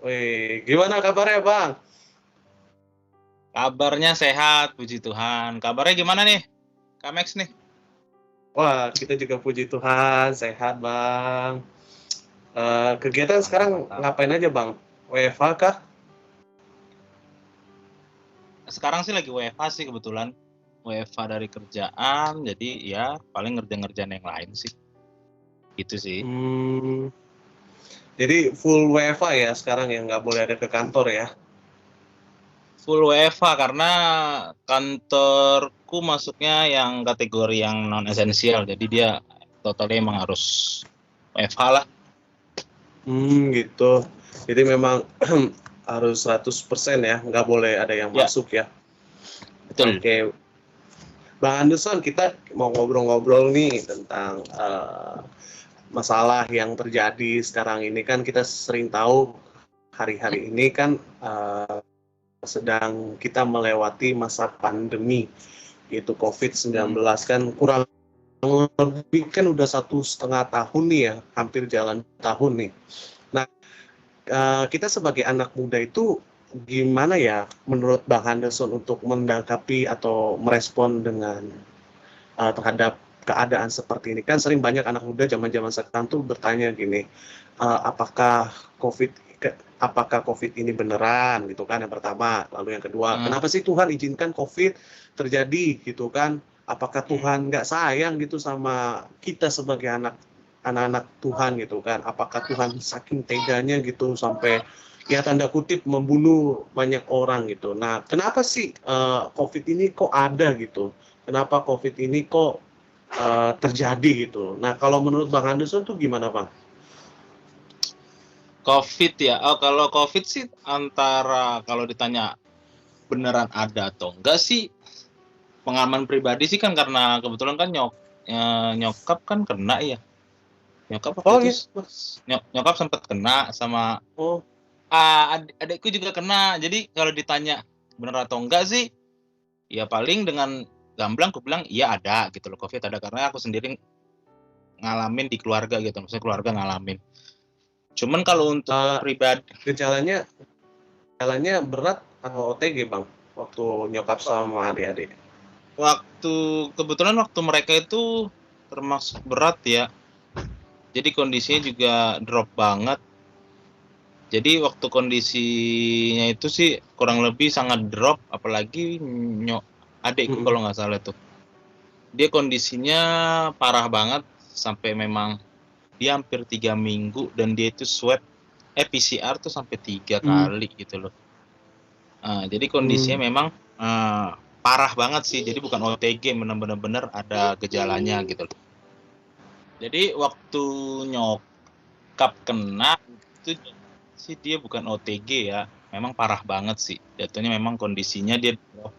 Wih, gimana kabarnya Bang? Kabarnya sehat, puji Tuhan. Kabarnya gimana nih, Kak Max nih? Wah, kita juga puji Tuhan, sehat Bang. Kegiatan Mantap, sekarang mantap. ngapain aja Bang? WFH kah? Sekarang sih lagi WFH sih kebetulan. WFH dari kerjaan, jadi ya paling ngerjain yang lain sih. Gitu sih. Hmm, jadi full WFH ya sekarang ya, nggak boleh ada ke kantor ya? Full WFH karena kantorku masuknya yang kategori yang non esensial, jadi dia totalnya emang harus WFH lah. Gitu. Jadi memang harus 100% ya, nggak boleh ada yang Ya, masuk ya. betul. Oke, Bang Anderson, kita mau ngobrol-ngobrol nih tentang masalah yang terjadi sekarang ini. Kan kita sering tahu hari-hari ini kan sedang kita melewati masa pandemi, yaitu COVID-19 kan kurang lebih kan udah 1,5 tahun nih ya, hampir jalan tahun nih. Nah, kita sebagai anak muda itu gimana ya menurut Bang Henderson untuk menanggapi atau merespon dengan terhadap keadaan seperti ini? Kan sering banyak anak muda zaman-zaman sekarang tuh bertanya gini, apakah COVID apakah COVID ini beneran gitu kan, yang pertama. Lalu yang kedua, Hmm. kenapa sih Tuhan izinkan COVID terjadi gitu kan? Apakah Tuhan nggak sayang gitu sama kita sebagai anak-anak Tuhan gitu kan? Apakah Tuhan saking teganya gitu sampai ya tanda kutip membunuh banyak orang gitu. Nah, kenapa sih COVID ini kok ada gitu? Kenapa COVID ini kok terjadi gitu? Nah, kalau menurut Bang Anderson tuh gimana Bang? COVID ya. Oh, kalau COVID sih antara kalau ditanya beneran ada atau enggak sih, pengalaman pribadi sih kan karena kebetulan kan nyokap kan kena ya. Nyokap waktu Oh itu iya, nyokap sempat kena sama oh, adikku juga kena. Jadi kalau ditanya bener atau enggak sih, ya paling dengan gamblang aku bilang iya ada gitu loh, COVID ada, karena aku sendiri ngalamin di keluarga gitu, maksudnya keluarga ngalamin. Cuman kalau untuk uh, pribadi, gejalanya berat atau OTG Bang? Waktu nyokap sama adik-adik. kebetulan waktu mereka itu termasuk berat ya. Jadi kondisinya juga drop banget. Jadi waktu kondisinya itu sih kurang lebih sangat drop, apalagi adikku Mm-mm. kalau nggak salah tuh. Dia kondisinya parah banget sampai memang dia hampir 3 minggu, dan dia itu swab PCR tuh sampai 3 kali gitu loh. Jadi kondisinya Mm. memang parah banget sih. Jadi bukan OTG, benar-benar ada gejalanya gitu loh. Jadi waktu nyokap kena itu sih dia bukan OTG ya, memang parah banget sih. Jatuhnya memang kondisinya dia drop.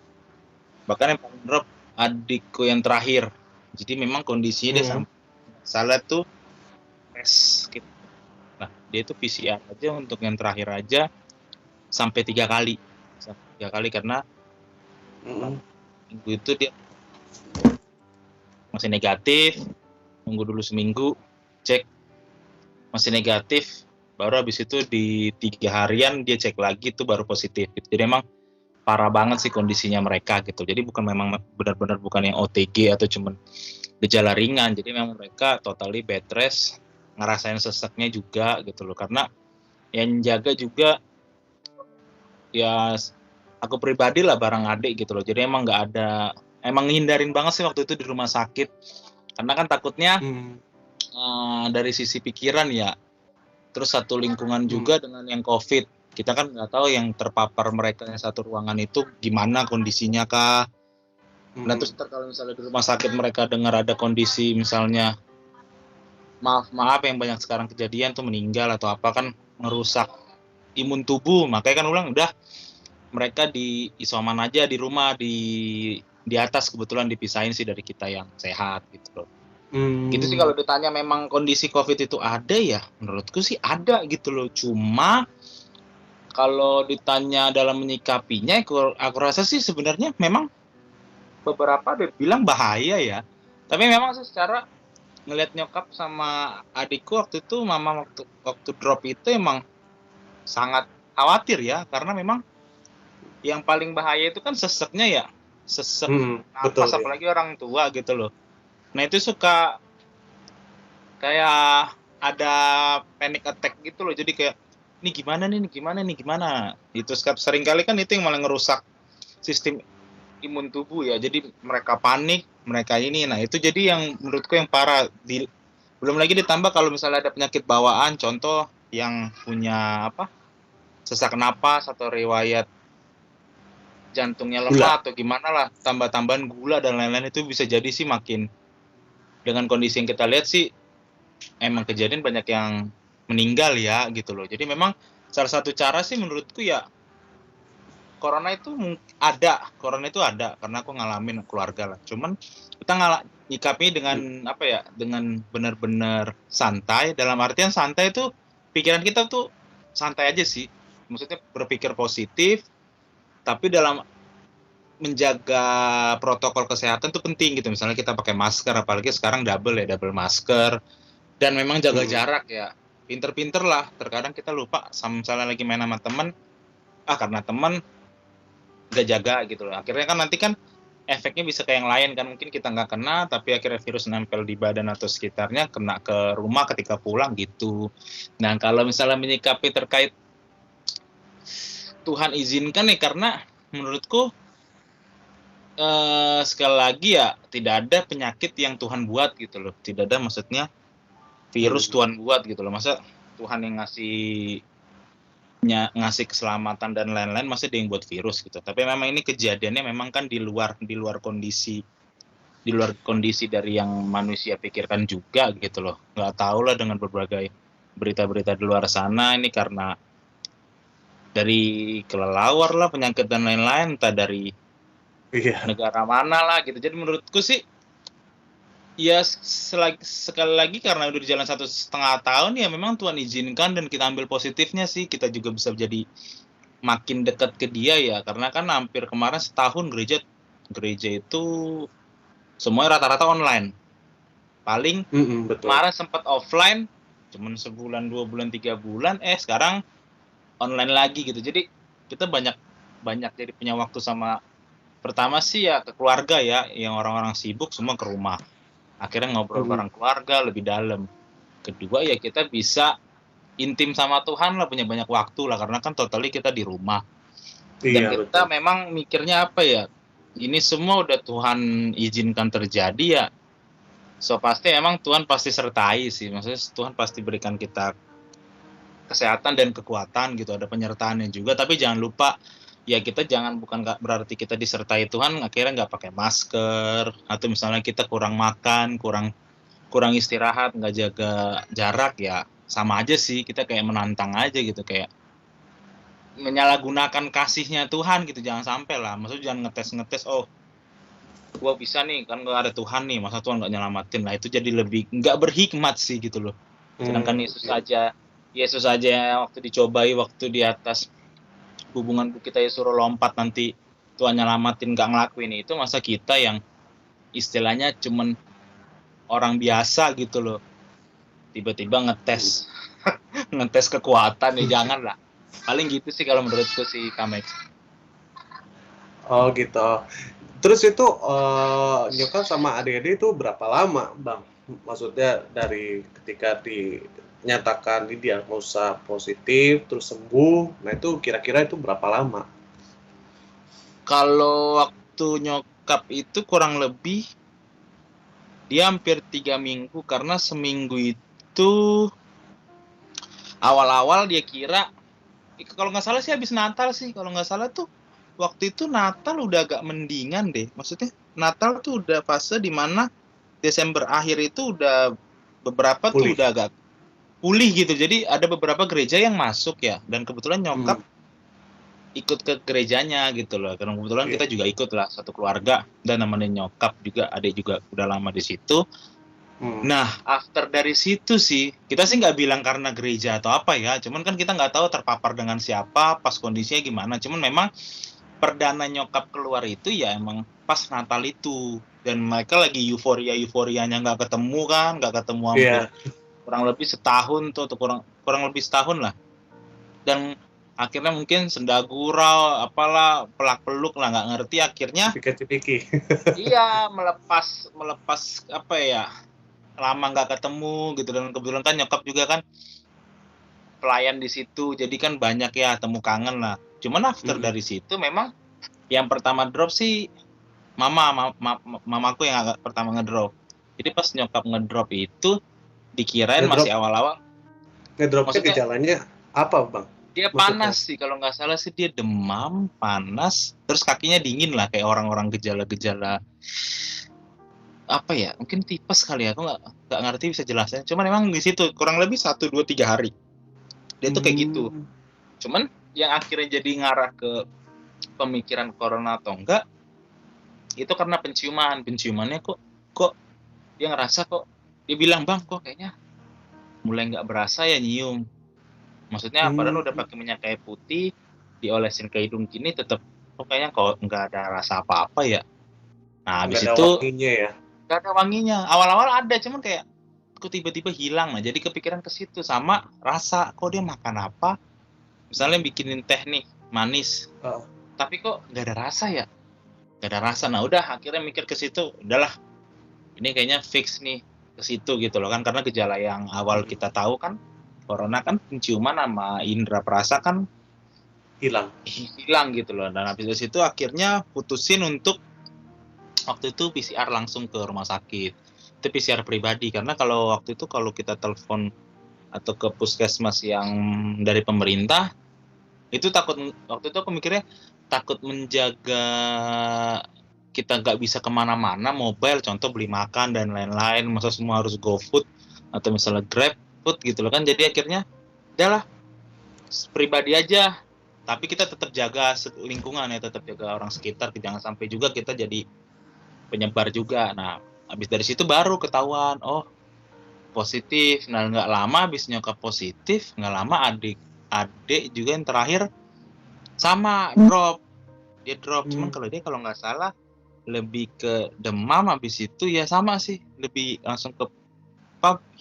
Bahkan yang paling drop adikku yang terakhir. Jadi memang kondisinya dia Mm. sampai salah tuh tes gitu. Nah, dia itu PCR aja untuk yang terakhir aja sampai 3 kali. Sampai 3 kali karena Mm. minggu itu dia masih negatif, nunggu dulu seminggu, cek masih negatif, baru habis itu di 3 harian dia cek lagi tuh baru positif gitu. Jadi emang parah banget sih kondisinya mereka gitu. Jadi bukan memang benar-benar bukan yang OTG atau cuman gejala ringan. Jadi memang mereka totally bed rest, ngerasain seseknya juga gitu loh. Karena yang jaga juga ya aku pribadi lah, bareng adik gitu loh. Jadi emang nggak ada, emang ngindarin banget sih waktu itu di rumah sakit. Karena kan takutnya Mm. dari sisi pikiran ya, terus satu lingkungan Mm. juga dengan yang COVID. Kita kan nggak tahu yang terpapar mereka yang satu ruangan itu gimana kondisinya kah. Nah Mm. terus kalau misalnya di rumah sakit mereka dengar ada kondisi misalnya maaf yang banyak sekarang kejadian tuh meninggal atau apa, kan merusak imun tubuh. Makanya kan ulang udah mereka di isoman aja di rumah, di atas kebetulan dipisahin sih dari kita yang sehat gitu loh. Gitu sih Mm. kalau ditanya memang kondisi COVID itu ada ya, menurutku sih ada gitu loh. Cuma kalau ditanya dalam menyikapinya, aku rasa sih sebenarnya memang beberapa ada bilang bahaya ya. Tapi memang sih secara ngelihat nyokap sama adikku waktu itu, mama waktu drop itu emang sangat khawatir ya, karena memang yang paling bahaya itu kan seseknya ya, sesek Betul napas, ya. apalagi orang tua gitu loh. Nah itu suka kayak ada panic attack gitu loh, jadi kayak ini gimana. Itu sering kali kan itu yang malah ngerusak sistem imun tubuh ya, jadi mereka panik, mereka ini. Nah itu jadi yang menurutku yang parah. Belum lagi ditambah kalau misalnya ada penyakit bawaan, contoh yang punya sesak napas atau riwayat jantungnya lemah Gula. atau gimana lah, tambah-tambahan gula dan lain-lain, itu bisa jadi sih makin, dengan kondisi yang kita lihat sih emang kejadian banyak yang meninggal ya gitu loh. Jadi memang salah satu cara sih menurutku ya, corona itu ada karena aku ngalamin keluarga lah. Cuman kita nyikapi dengan dengan benar-benar santai. Dalam artian santai itu pikiran kita tuh santai aja sih. Maksudnya berpikir positif, tapi dalam menjaga protokol kesehatan tuh penting gitu. Misalnya kita pakai masker, apalagi sekarang double masker, dan memang jaga jarak ya. Pinter-pinter lah. Terkadang kita lupa, misalnya lagi main sama temen, karena temen nggak jaga gitu loh. Akhirnya kan nanti kan efeknya bisa kayak yang lain kan, mungkin kita nggak kena tapi akhirnya virus nempel di badan atau sekitarnya, kena ke rumah ketika pulang gitu. Nah kalau misalnya menyikapi terkait Tuhan izinkan ya, karena menurutku sekali lagi ya, tidak ada penyakit yang Tuhan buat gitu loh, tidak ada maksudnya virus Tuhan buat gitu loh. Masa Tuhan yang ngasih keselamatan dan lain-lain, masa dia yang buat virus gitu. Tapi memang ini kejadiannya memang kan di luar kondisi dari yang manusia pikirkan juga gitu loh. Nggak tahu lah, dengan berbagai berita-berita di luar sana, ini karena dari kelelawar lah, penyakit dan lain-lain, entah dari negara mana lah gitu. Jadi menurutku sih ya, sekali lagi karena udah di jalan 1,5 tahun ya, memang Tuhan izinkan dan kita ambil positifnya sih, kita juga bisa jadi makin dekat ke Dia ya, karena kan hampir kemarin setahun gereja itu semuanya rata-rata online. Paling kemarin sempat offline cuman sebulan, 2 bulan, 3 bulan, sekarang online lagi gitu. Jadi kita banyak jadi punya waktu sama, pertama sih ya ke keluarga ya, yang orang-orang sibuk semua ke rumah, akhirnya ngobrol bareng keluarga lebih dalam. Kedua ya kita bisa intim sama Tuhan lah, punya banyak waktu lah, karena kan totally kita di rumah. Dan kita memang mikirnya ini semua udah Tuhan izinkan terjadi ya, so pasti emang Tuhan pasti sertai sih. Maksudnya Tuhan pasti berikan kita kesehatan dan kekuatan gitu, ada penyertaannya juga. Tapi jangan lupa ya, kita bukan berarti kita disertai Tuhan akhirnya nggak pakai masker, atau misalnya kita kurang makan, kurang istirahat, nggak jaga jarak ya, sama aja sih, kita kayak menantang aja gitu, kayak menyalahgunakan kasihnya Tuhan gitu. Jangan sampai lah, maksudnya jangan ngetes gua bisa nih kan, nggak ada Tuhan nih, masa Tuhan nggak nyelamatin lah, itu jadi lebih nggak berhikmat sih gitu loh. Sedangkan Yesus aja waktu dicobai, waktu di atas hubungan kita ya suruh lompat, nanti Tuhan nyelamatin, nggak ngelakuin itu, masa kita yang istilahnya cuman orang biasa gitu loh, tiba-tiba ngetes ngetes kekuatan ya, jangan lah. Paling gitu sih kalau menurutku sih, Kamex. Oh gitu. Terus itu nyokap sama adik-adik itu berapa lama, Bang? Maksudnya dari ketika dinyatakan didiagnosa positif terus sembuh, nah itu kira-kira itu berapa lama? Kalau waktu nyokap itu kurang lebih dia hampir 3 minggu, karena seminggu itu awal-awal dia kira, kalau nggak salah sih habis Natal sih, kalau nggak salah tuh waktu itu Natal udah agak mendingan deh. Maksudnya Natal tuh udah fase di mana Desember akhir itu udah beberapa tuh udah agak pulih gitu. Jadi ada beberapa gereja yang masuk ya, dan kebetulan nyokap ikut ke gerejanya gitu loh. Karena kebetulan kita juga ikut lah, satu keluarga, dan nemenin nyokap juga, adik juga udah lama di situ. Nah, after dari situ sih, kita sih nggak bilang karena gereja atau apa ya, cuman kan kita nggak tahu terpapar dengan siapa, pas kondisinya gimana. Cuman memang perdana nyokap keluar itu ya emang pas Natal itu, dan mereka lagi euforianya nggak ketemu hampir kurang lebih setahun tuh, atau kurang lebih setahun lah. Dan akhirnya mungkin senda gurau apalah pelak peluk lah nggak ngerti, akhirnya Cipika-cipiki. iya melepas apa ya, lama nggak ketemu gitu, dan kebetulan kan nyokap juga kan pelayan di situ, jadi kan banyak ya temu kangen lah. Cuman after dari situ memang yang pertama drop sih mamaku yang agak pertama ngedrop. Jadi pas nyokap ngedrop itu dikirain masih awal-awal. Ngedropnya Maksudnya gejalanya apa, Bang? dia Maksudnya? panas sih kalau nggak salah sih, dia demam, panas, terus kakinya dingin lah kayak orang-orang gejala-gejala apa ya, mungkin tipes kali ya, aku nggak ngerti bisa jelasnya. Cuman memang di situ kurang lebih 1, 2, 3 hari dia tuh kayak gitu. Cuman yang akhirnya jadi ngarah ke pemikiran corona atau enggak itu karena penciumannya kok dia ngerasa kok, dia bilang, "Bang, kok kayaknya mulai nggak berasa ya nyium." Maksudnya padahal udah pakai minyak kayu putih, diolesin ke hidung gini tetap kok kayaknya kok nggak ada rasa apa-apa ya. Nah, habis Nggak ada itu wanginya ya? nggak ada wanginya. Awal-awal ada, cuman kayak kok tiba-tiba hilang. Nah, jadi kepikiran ke situ, sama rasa kok dia makan apa, misalnya bikinin teh nih manis, tapi kok nggak ada rasa ya, nggak ada rasa. Nah, udah akhirnya mikir ke situ, udahlah ini kayaknya fix nih ke situ gitu loh kan, karena gejala yang awal kita tahu kan corona kan penciuman sama indera perasa kan hilang gitu loh. Dan habis dari situ akhirnya putusin untuk waktu itu PCR langsung ke rumah sakit. Itu PCR pribadi, karena kalau waktu itu kalau kita telepon atau ke puskesmas yang dari pemerintah itu takut, waktu itu aku mikirnya takut menjaga kita nggak bisa kemana-mana mobile, contoh beli makan dan lain-lain, masa semua harus GoFood atau misalnya GrabFood gitu loh kan. Jadi akhirnya udahlah pribadi aja, tapi kita tetap jaga lingkungan ya, tetap jaga orang sekitar, jangan sampai juga kita jadi penyebar juga. Nah, habis dari situ baru ketahuan, oh positif. Nah, nggak lama habis nyokap positif, nggak lama adik juga yang terakhir sama drop. Dia drop, cuman kalau dia kalau nggak salah lebih ke demam, habis itu ya sama sih, lebih langsung ke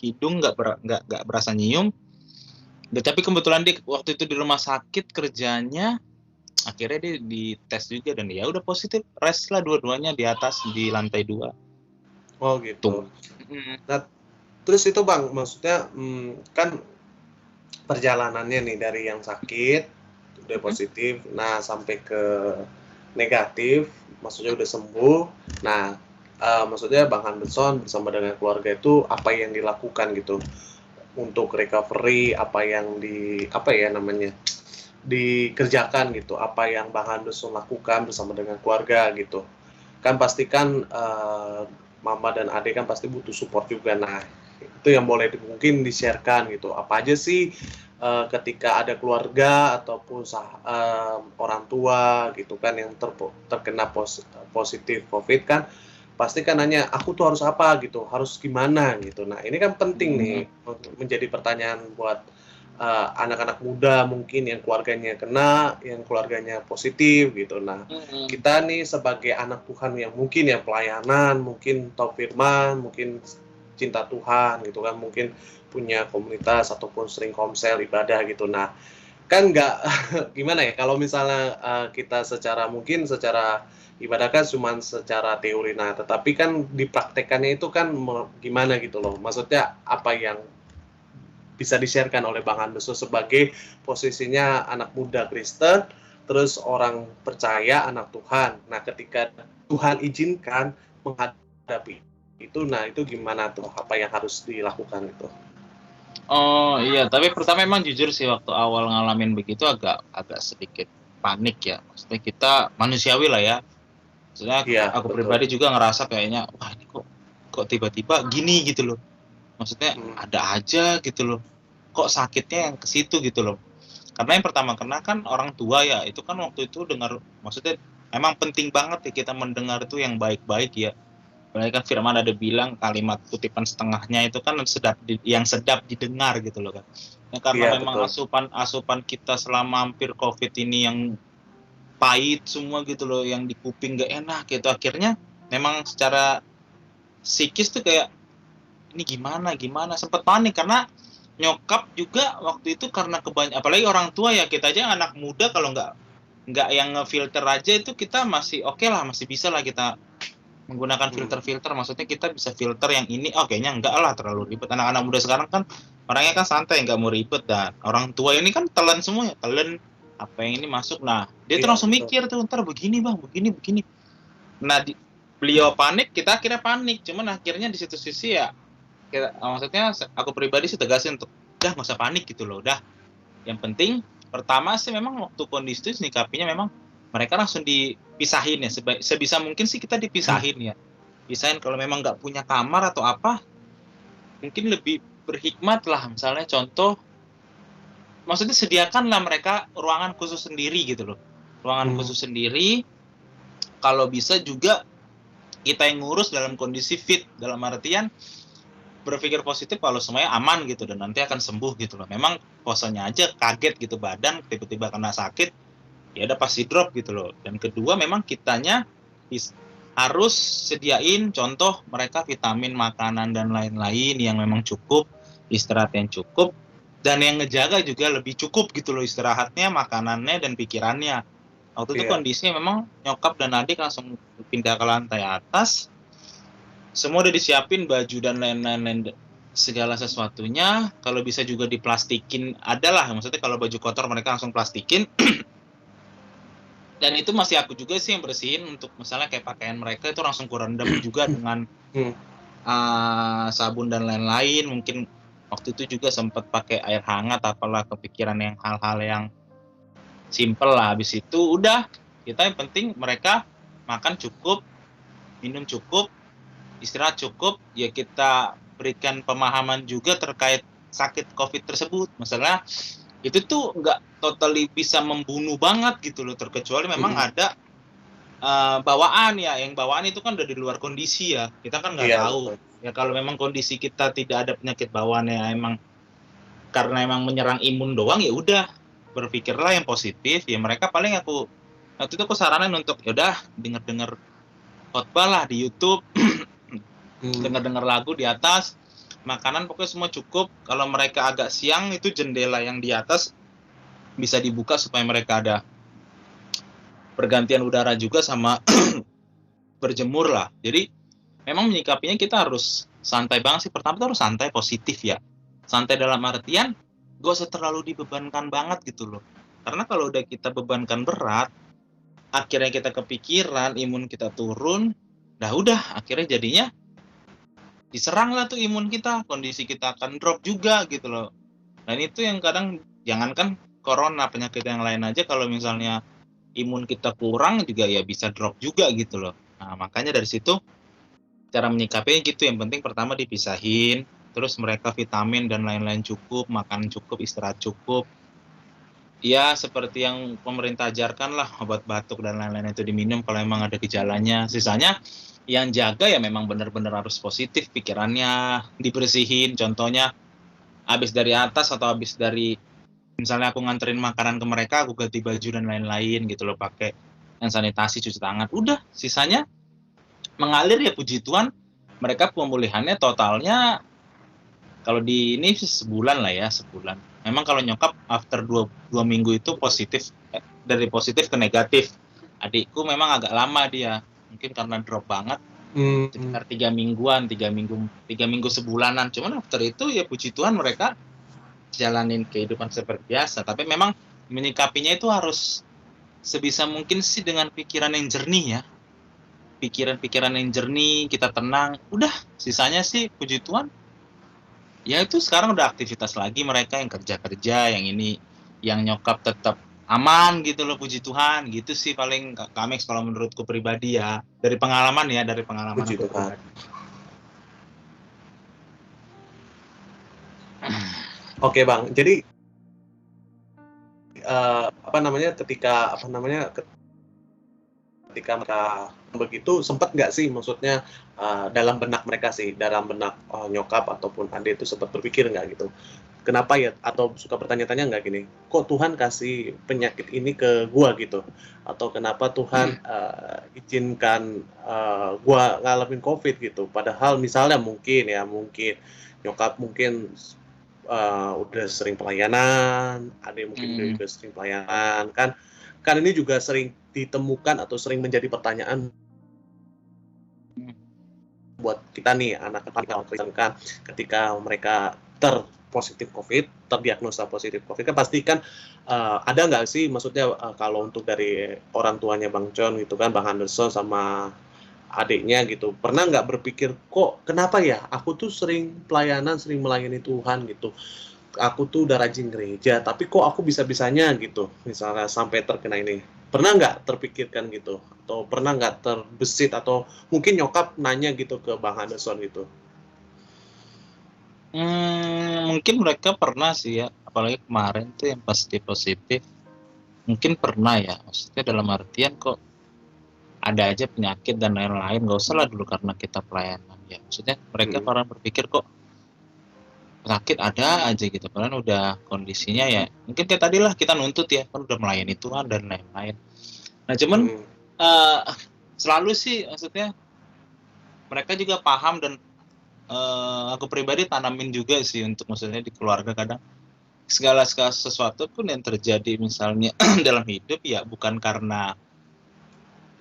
hidung nggak berasa nyium. Tapi kebetulan dia waktu itu di rumah sakit kerjanya, akhirnya dia dites juga dan ya udah positif, rest lah dua-duanya di atas di lantai 2. Oh gitu. Nah, terus itu Bang, maksudnya kan perjalanannya nih dari yang sakit udah positif, nah sampai ke negatif, maksudnya udah sembuh. Nah, maksudnya Bang Anderson bersama dengan keluarga itu apa yang dilakukan gitu untuk recovery, apa yang dikerjakan gitu, apa yang Bang Anderson lakukan bersama dengan keluarga gitu. Kan pastikan mama dan adik kan pasti butuh support juga. Nah, itu yang boleh mungkin di-sharekan gitu. Apa aja sih ketika ada keluarga ataupun orang tua gitu kan yang terkena positif COVID kan, pasti kan nanya, aku tuh harus apa gitu, harus gimana gitu. Nah, ini kan penting nih, menjadi pertanyaan buat anak-anak muda mungkin yang keluarganya kena, yang keluarganya positif gitu. Nah, kita nih sebagai anak Tuhan yang mungkin ya pelayanan, mungkin tahu firman, mungkin cinta Tuhan gitu kan, mungkin punya komunitas ataupun sering komsel ibadah gitu. Nah, kan nggak gimana ya kalau misalnya kita secara ibadah kan cuma secara teori, nah tetapi kan dipraktekannya itu kan gimana gitu loh. Maksudnya apa yang bisa di-sharekan oleh Bang Anderson sebagai posisinya anak muda Kristen, terus orang percaya, anak Tuhan. Nah, ketika Tuhan izinkan menghadapi itu, nah itu gimana tuh, apa yang harus dilakukan itu? Oh iya, tapi pertama memang jujur sih waktu awal ngalamin begitu agak sedikit panik ya. Maksudnya kita manusiawi lah ya. Maksudnya aku pribadi juga ngerasa kayaknya, wah ini kok tiba-tiba gini gitu loh. Maksudnya ada aja gitu loh. Kok sakitnya yang ke situ gitu loh. Karena yang pertama kena kan orang tua ya. Itu kan waktu itu dengar, maksudnya emang penting banget ya kita mendengar itu yang baik-baik ya. Kan firman ada bilang kalimat kutipan setengahnya itu kan yang sedap didengar gitu loh kan. Ya, karena memang asupan kita selama hampir COVID ini yang pahit semua gitu loh, yang di kuping gak enak gitu. Akhirnya memang secara psikis tuh kayak ini gimana sempat panik karena nyokap juga waktu itu karena apalagi orang tua ya, kita aja anak muda kalau nggak yang ngefilter aja itu kita masih oke lah, masih bisa lah kita menggunakan filter-filter. Maksudnya kita bisa filter yang ini, kayaknya enggak lah terlalu ribet. Anak-anak muda sekarang kan orangnya kan santai, nggak mau ribet. Dan orang tua ini kan telan semua ya, telan apa yang ini masuk. Nah dia tuh langsung mikir tuh, ntar begini bang, begini. Nah beliau panik, kita akhirnya panik. Cuman akhirnya di situ sisi ya maksudnya aku pribadi sih tegasin untuk udah nggak usah panik gitu loh. Udah, yang penting pertama sih memang waktu kondisi itu nyikapinya memang mereka langsung dipisahin ya, sebisa mungkin sih kita dipisahin ya. Pisahin, kalau memang nggak punya kamar atau apa, mungkin lebih berhikmat lah. Misalnya contoh, maksudnya sediakanlah mereka ruangan khusus sendiri gitu loh. Ruangan khusus sendiri, kalau bisa juga kita yang ngurus dalam kondisi fit, dalam artian berpikir positif kalau semuanya aman gitu dan nanti akan sembuh gitu loh. Memang posenya aja kaget gitu, badan tiba-tiba kena sakit, ya udah pasti drop gitu loh. Dan kedua memang kitanya harus sediain contoh mereka vitamin, makanan dan lain-lain yang memang cukup, istirahat yang cukup, dan yang ngejaga juga lebih cukup gitu loh, istirahatnya, makanannya dan pikirannya. Waktu itu kondisinya memang nyokap dan adik langsung pindah ke lantai atas, semua udah disiapin baju dan lain-lain segala sesuatunya. Kalau bisa juga diplastikin, adalah maksudnya kalau baju kotor mereka langsung plastikin. Dan itu masih aku juga sih yang bersihin, untuk misalnya kayak pakaian mereka itu langsung kurendam juga dengan sabun dan lain-lain. Mungkin waktu itu juga sempat pakai air hangat, apalah kepikiran yang hal-hal yang simple lah. Habis itu udah, kita yang penting mereka makan cukup, minum cukup, istirahat cukup, ya kita berikan pemahaman juga terkait sakit COVID tersebut. Masalah itu tuh nggak totally bisa membunuh banget gitu loh, terkecuali memang ada bawaan ya. Yang bawaan itu kan udah di luar kondisi ya, kita kan nggak tahu. Ya kalau memang kondisi kita tidak ada penyakit bawaan ya, emang karena emang menyerang imun doang, ya udah berpikirlah yang positif ya. Mereka paling waktu itu aku saranin untuk ya udah denger khotbah lah di YouTube, dengar lagu di atas, makanan pokoknya semua cukup. Kalau mereka agak siang, itu jendela yang di atas bisa dibuka supaya mereka ada pergantian udara juga sama berjemur lah. Jadi memang menyikapinya kita harus santai banget sih. Pertama tuh harus santai, positif ya. Santai dalam artian gak usah terlalu dibebankan banget gitu loh. Karena kalau udah kita bebankan berat, akhirnya kita kepikiran, imun kita turun, udah akhirnya jadinya diserang lah tuh imun kita, kondisi kita akan drop juga gitu loh. Dan itu yang kadang, jangankan corona, penyakit yang lain aja kalau misalnya imun kita kurang juga ya bisa drop juga gitu loh. Nah makanya dari situ cara menyikapinya gitu. Yang penting pertama dipisahin, terus mereka vitamin dan lain-lain cukup, makan cukup, istirahat cukup. Ya seperti yang pemerintah ajarkan lah, obat batuk dan lain-lain itu diminum kalau memang ada gejalanya. Sisanya yang jaga ya memang benar-benar harus positif, pikirannya dibersihin. Contohnya habis dari atas atau habis dari, misalnya aku nganterin makanan ke mereka, aku ganti baju dan lain-lain gitu loh, pakai hand sanitasi, cuci tangan. Udah, sisanya mengalir ya, puji Tuhan. Mereka pemulihannya totalnya kalau di ini sebulan lah ya, sebulan. Memang kalau nyokap after 2 minggu itu positif, dari positif ke negatif. Adikku memang agak lama dia, mungkin karena drop banget, sekitar 3 minggu sebulanan. Cuman after itu ya puji Tuhan mereka jalanin kehidupan seperti biasa. Tapi memang menyikapinya itu harus sebisa mungkin sih dengan pikiran yang jernih ya. Pikiran yang jernih, kita tenang, udah sisanya sih puji Tuhan. Ya itu sekarang udah aktivitas lagi mereka, yang kerja, yang ini, yang nyokap tetap aman gitu loh, puji Tuhan. Gitu sih paling Kamex kalau menurutku pribadi ya, dari pengalaman Puji aku Tuhan. pribadi. Oke Bang, jadi ketika mereka begitu, sempat nggak sih, maksudnya dalam benak mereka sih, dalam benak nyokap ataupun adik itu sempat berpikir nggak gitu, kenapa ya, atau suka bertanya-tanya nggak gini, kok Tuhan kasih penyakit ini ke gua gitu, atau kenapa Tuhan izinkan gua ngalamin COVID gitu, padahal misalnya mungkin nyokap mungkin udah sering pelayanan, ada yang mungkin juga sering pelayanan, kan ini juga sering ditemukan atau sering menjadi pertanyaan buat kita nih anak Kristen kan, ketika mereka terpositif COVID, terdiagnosa positif COVID kan pasti kan ada nggak sih, maksudnya kalau untuk dari orang tuanya Bang John gitu kan, Bang Anderson sama adiknya gitu, pernah nggak berpikir kok kenapa ya aku tuh sering pelayanan, sering melayani Tuhan gitu, aku tuh udah rajin gereja, tapi kok aku bisa-bisanya gitu, misalnya sampai terkena ini. Pernah nggak terpikirkan gitu? Atau pernah nggak terbesit? Atau mungkin nyokap nanya gitu ke Bang Anderson gitu? Mungkin mereka pernah sih ya, apalagi kemarin tuh yang positif. Mungkin pernah ya, maksudnya dalam artian kok ada aja penyakit dan lain-lain, nggak usah lah dulu karena kita pelayanan ya. Maksudnya mereka pernah berpikir kok sakit ada aja gitu, padahal udah kondisinya ya mungkin kayak tadi lah kita nuntut ya kan udah melayani Tuhan dan lain-lain. Nah cuman selalu sih maksudnya mereka juga paham dan aku pribadi tanamin juga sih untuk maksudnya di keluarga kadang segala sesuatu pun yang terjadi misalnya dalam hidup ya bukan karena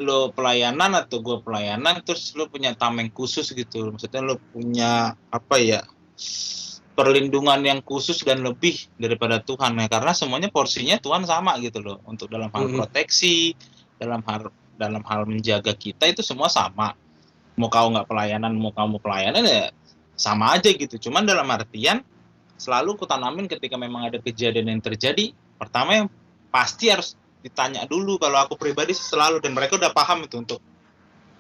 lo pelayanan atau gue pelayanan terus lo punya tameng khusus gitu, maksudnya lo punya apa ya perlindungan yang khusus dan lebih daripada Tuhan ya, karena semuanya porsinya Tuhan sama gitu loh, untuk dalam hal proteksi, dalam hal menjaga kita itu semua sama, mau kau nggak pelayanan mau kamu pelayanan ya sama aja gitu. Cuman dalam artian selalu kutanamin ketika memang ada kejadian yang terjadi, pertama yang pasti harus ditanya dulu, kalau aku pribadi selalu, dan mereka udah paham itu untuk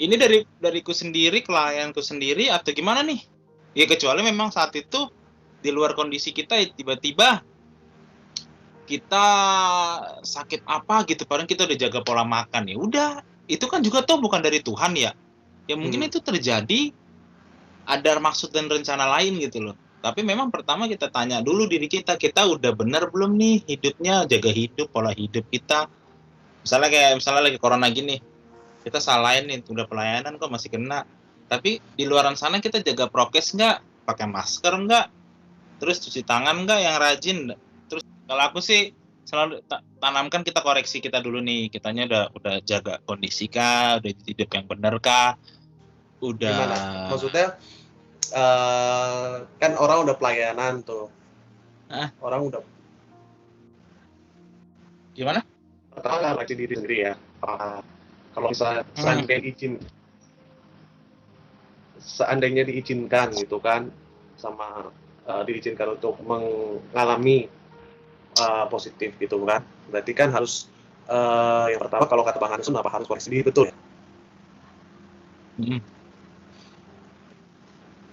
ini dariku sendiri, klienku sendiri atau gimana nih ya, kecuali memang saat itu di luar kondisi kita tiba-tiba kita sakit apa gitu, padahal kita udah jaga pola makan, ya udah itu kan juga tuh bukan dari Tuhan ya mungkin itu terjadi ada maksud dan rencana lain gitu loh. Tapi memang pertama kita tanya dulu diri kita udah benar belum nih hidupnya, jaga hidup, pola hidup kita. Misalnya lagi corona gini, kita salahin nih udah pelayanan kok masih kena, tapi di luaran sana kita jaga prokes nggak, pakai masker nggak, terus cuci tangan nggak yang rajin. Terus kalau aku sih selalu tanamkan kita koreksi kita dulu nih, kitanya udah jaga kondisi kah, udah hidup yang benar kah, udah. Gimana? Maksudnya kan orang udah pelayanan tuh, orang udah gimana? Pertama rajin diri sendiri ya. Kalau misalnya seandainya diizinkan gitu kan, sama diizinkan untuk mengalami positif gitu kan, berarti kan harus yang pertama kalau kata Bang Hansun apa harus koreksi diri, betul ya?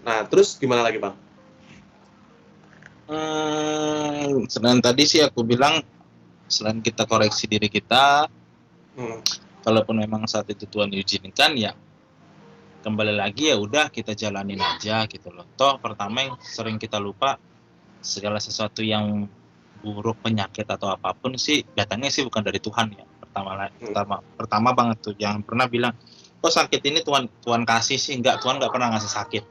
Nah terus gimana lagi Bang? Selain tadi sih aku bilang, selain kita koreksi diri kita, kalaupun memang saat itu Tuhan izinkan ya kembali lagi ya udah kita jalanin aja gitu loh. Toh pertama yang sering kita lupa, segala sesuatu yang buruk, penyakit atau apapun sih datangnya sih bukan dari Tuhan ya. Pertama banget tuh jangan pernah bilang kok sakit ini Tuhan kasih sih, enggak, Tuhan nggak pernah ngasih sakit.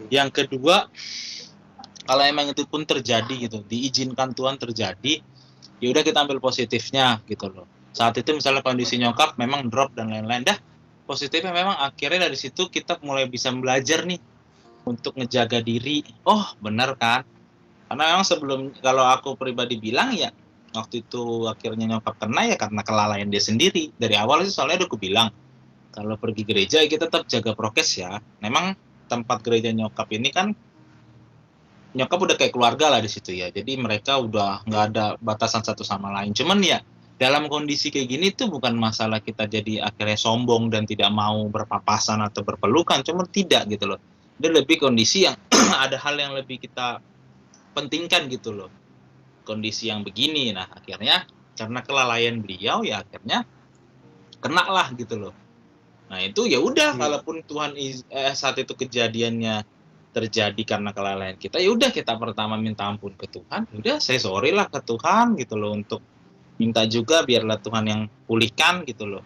Yang kedua, kalau emang itu pun terjadi gitu, diizinkan Tuhan terjadi, ya udah kita ambil positifnya gitu loh. Saat itu misalnya kondisi nyokap memang drop dan lain-lain, dah positifnya memang akhirnya dari situ kita mulai bisa belajar nih untuk ngejaga diri. Oh benar kan, karena memang sebelum, kalau aku pribadi bilang ya waktu itu akhirnya nyokap kena ya karena kelalaian dia sendiri. Dari awal sih soalnya udah aku bilang kalau pergi gereja kita tetap jaga prokes ya. Memang tempat gereja nyokap ini kan nyokap udah kayak keluarga lah di situ ya, jadi mereka udah nggak ada batasan satu sama lain. Cuman ya dalam kondisi kayak gini tuh bukan masalah kita jadi akhirnya sombong dan tidak mau berpapasan atau berpelukan, cuman tidak gitu loh. Dia lebih kondisi yang ada hal yang lebih kita pentingkan gitu loh, kondisi yang begini. Nah akhirnya karena kelalaian beliau ya akhirnya kena lah gitu loh. Nah itu ya udah, kalaupun Tuhan saat itu kejadiannya terjadi karena kelalaian kita, ya udah kita pertama minta ampun ke Tuhan, udah saya sorry lah ke Tuhan gitu loh, untuk minta juga biarlah Tuhan yang pulihkan gitu loh.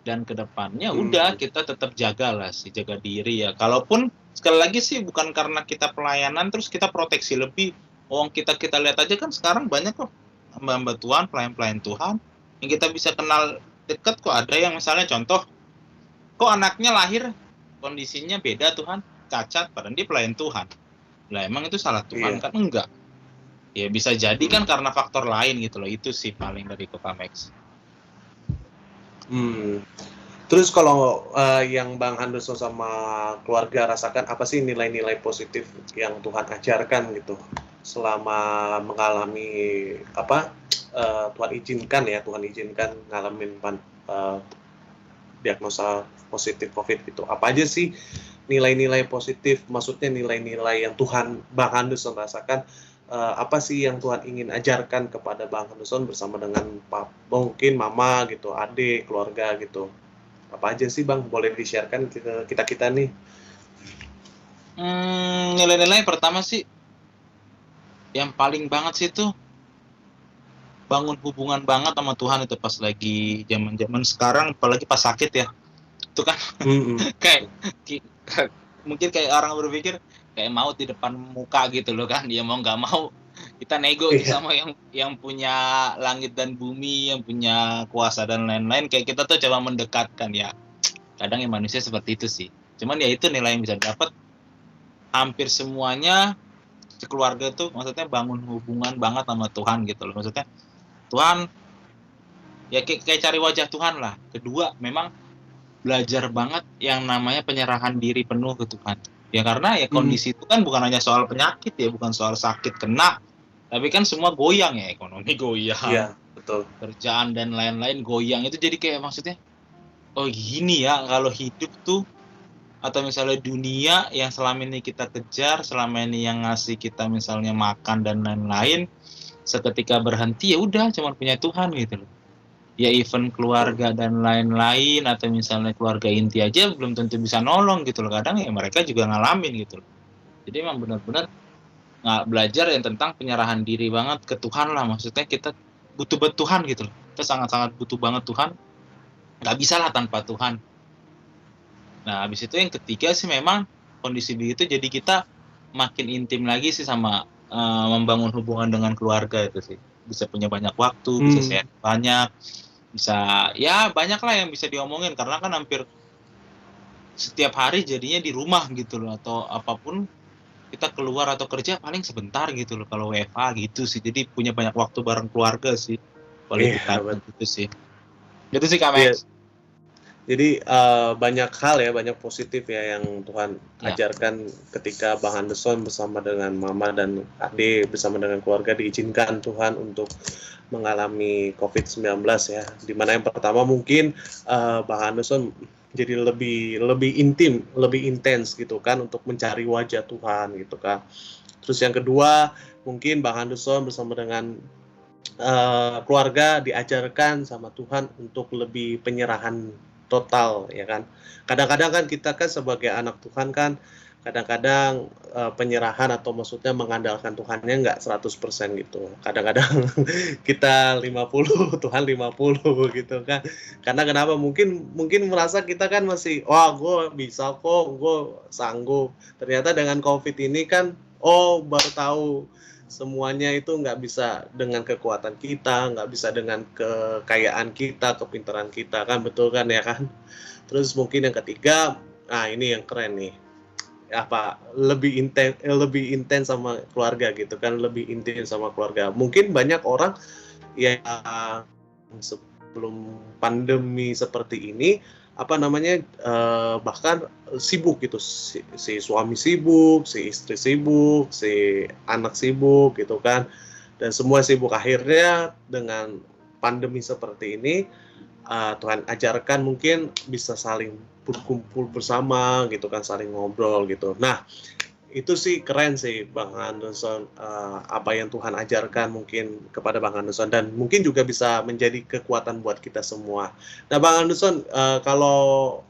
Dan kedepannya udah kita tetap jaga lah sih, jaga diri ya. Kalaupun sekali lagi sih bukan karena kita pelayanan terus kita proteksi lebih. Kita lihat aja kan sekarang banyak kok hamba-hamba Tuhan, pelayan-pelayan Tuhan yang kita bisa kenal dekat kok. Ada yang misalnya contoh, kok anaknya lahir kondisinya beda Tuhan, cacat, padahal dia pelayan Tuhan. Lah emang itu salah Tuhan? Kan enggak. Ya bisa jadi kan karena faktor lain gitu loh. Itu sih paling dari Kokamex. Terus kalau yang Bang Anderson sama keluarga rasakan, apa sih nilai-nilai positif yang Tuhan ajarkan gitu selama mengalami Tuhan izinkan ngalamin diagnosa positif COVID gitu. Apa aja sih nilai-nilai positif, maksudnya nilai-nilai yang Tuhan Bang Anderson rasakan, apa sih yang Tuhan ingin ajarkan kepada Bang Anderson bersama dengan mungkin mama gitu, adik, keluarga gitu. Apa aja sih Bang, boleh di-sharekan ke kita nih? Nilai-nilai pertama sih yang paling banget sih itu bangun hubungan banget sama Tuhan itu pas lagi zaman-zaman sekarang, apalagi pas sakit ya. Itu kan kayak mungkin kayak orang berpikir kayak maut di depan muka gitu loh kan. Dia mau nggak mau kita nego sama yang punya langit dan bumi, yang punya kuasa dan lain-lain. Kayak kita tuh coba mendekatkan ya. Kadang ya manusia seperti itu sih. Cuman ya itu nilai yang bisa dapat. Hampir semuanya keluarga tuh maksudnya bangun hubungan banget sama Tuhan gitu loh. Maksudnya Tuhan ya kayak cari wajah Tuhan lah. Kedua memang belajar banget yang namanya penyerahan diri penuh ke Tuhan. Ya karena ya kondisi itu kan bukan hanya soal penyakit ya, bukan soal sakit kena, tapi kan semua goyang ya, ekonomi goyang, iya, betul. Kerjaan dan lain-lain goyang. Itu jadi kayak maksudnya, oh gini ya kalau hidup tuh, atau misalnya dunia yang selama ini kita kejar, selama ini yang ngasih kita misalnya makan dan lain-lain, seketika berhenti ya udah cuma punya Tuhan gitu loh. Ya event keluarga dan lain-lain, atau misalnya keluarga inti aja belum tentu bisa nolong gitu loh. Kadang ya mereka juga ngalamin gitu loh. Jadi emang benar-benar nggak belajar yang tentang penyerahan diri banget ke Tuhan lah. Maksudnya kita butuh banget Tuhan gitu loh. Kita sangat-sangat butuh banget Tuhan. Nggak bisa lah tanpa Tuhan. Nah habis itu yang ketiga sih memang kondisi begitu jadi kita makin intim lagi sih sama membangun hubungan dengan keluarga itu sih. Bisa punya banyak waktu, bisa share banyak, bisa ya banyak lah yang bisa diomongin karena kan hampir setiap hari jadinya di rumah gitu loh, atau apapun kita keluar atau kerja paling sebentar gitu loh kalau WFH gitu sih. Jadi punya banyak waktu bareng keluarga sih. Quality time gitu sih. Gitu sih Kak Max. Jadi banyak hal ya, banyak positif ya yang Tuhan ajarkan ketika Bang Anderson bersama dengan mama dan adik bersama dengan keluarga diizinkan Tuhan untuk mengalami COVID-19 ya. Dimana yang pertama mungkin Bang Anderson jadi lebih intim, lebih intens gitu kan untuk mencari wajah Tuhan gitu kan. Terus yang kedua mungkin Bang Anderson bersama dengan keluarga diajarkan sama Tuhan untuk lebih penyerahan total ya kan. Kadang-kadang kan kita kan sebagai anak Tuhan kan kadang-kadang penyerahan atau maksudnya mengandalkan Tuhannya nggak 100% gitu. Kadang-kadang kita 50, Tuhan 50 gitu kan. Karena kenapa? Mungkin merasa kita kan masih, wah gue bisa kok, gue sanggup. Ternyata dengan COVID ini kan, baru tahu semuanya itu nggak bisa dengan kekuatan kita, nggak bisa dengan kekayaan kita, kepintaran kita kan, betul kan ya kan. Terus mungkin yang ketiga, nah ini yang keren nih, lebih intens sama keluarga gitu kan, lebih intim sama keluarga. Mungkin banyak orang yang sebelum pandemi seperti ini bahkan sibuk gitu, si suami sibuk, si istri sibuk, si anak sibuk gitu kan, dan semua sibuk. Akhirnya dengan pandemi seperti ini Tuhan ajarkan mungkin bisa saling berkumpul bersama gitu kan, saling ngobrol gitu. Nah itu sih keren sih Bang Anderson, apa yang Tuhan ajarkan mungkin kepada Bang Anderson, dan mungkin juga bisa menjadi kekuatan buat kita semua. Nah Bang Anderson, kalau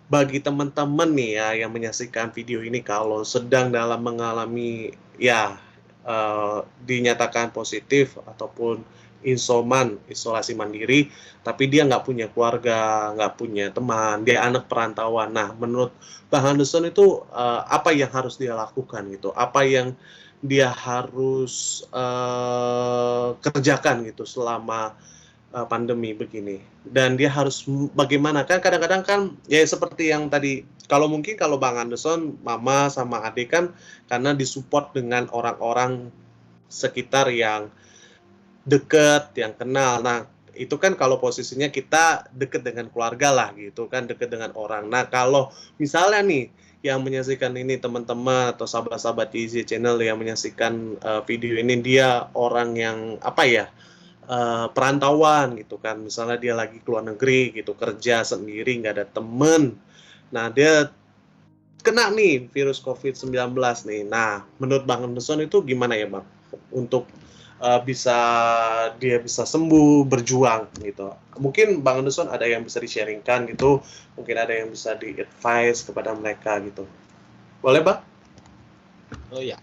bagi teman-teman nih ya yang menyaksikan video ini, kalau sedang dalam mengalami dinyatakan positif ataupun isolasi mandiri, tapi dia nggak punya keluarga, nggak punya teman, dia anak perantauan. Nah, menurut Bang Anderson itu apa yang harus dia lakukan gitu? Apa yang dia harus kerjakan gitu selama pandemi begini, dan dia harus bagaimana, kan kadang-kadang kan ya seperti yang tadi, kalau mungkin kalau Bang Anderson mama sama adik kan karena disupport dengan orang-orang sekitar yang deket, yang kenal. Nah, itu kan kalau posisinya kita deket dengan keluarga lah gitu kan, deket dengan orang. Nah, kalau misalnya nih yang menyaksikan ini teman-teman atau sahabat-sahabat di Easy Channel yang menyaksikan video ini, dia orang yang apa ya, perantauan gitu kan, misalnya dia lagi keluar negeri gitu, kerja sendiri, nggak ada temen. Nah, dia kena nih virus COVID-19 nih. Nah, menurut Bang Anderson itu gimana ya Bang? Untuk dia bisa sembuh, berjuang gitu. Mungkin Bang Anderson ada yang bisa di-sharingkan gitu, mungkin ada yang bisa di-advise kepada mereka gitu. Boleh Bang? Oh ya,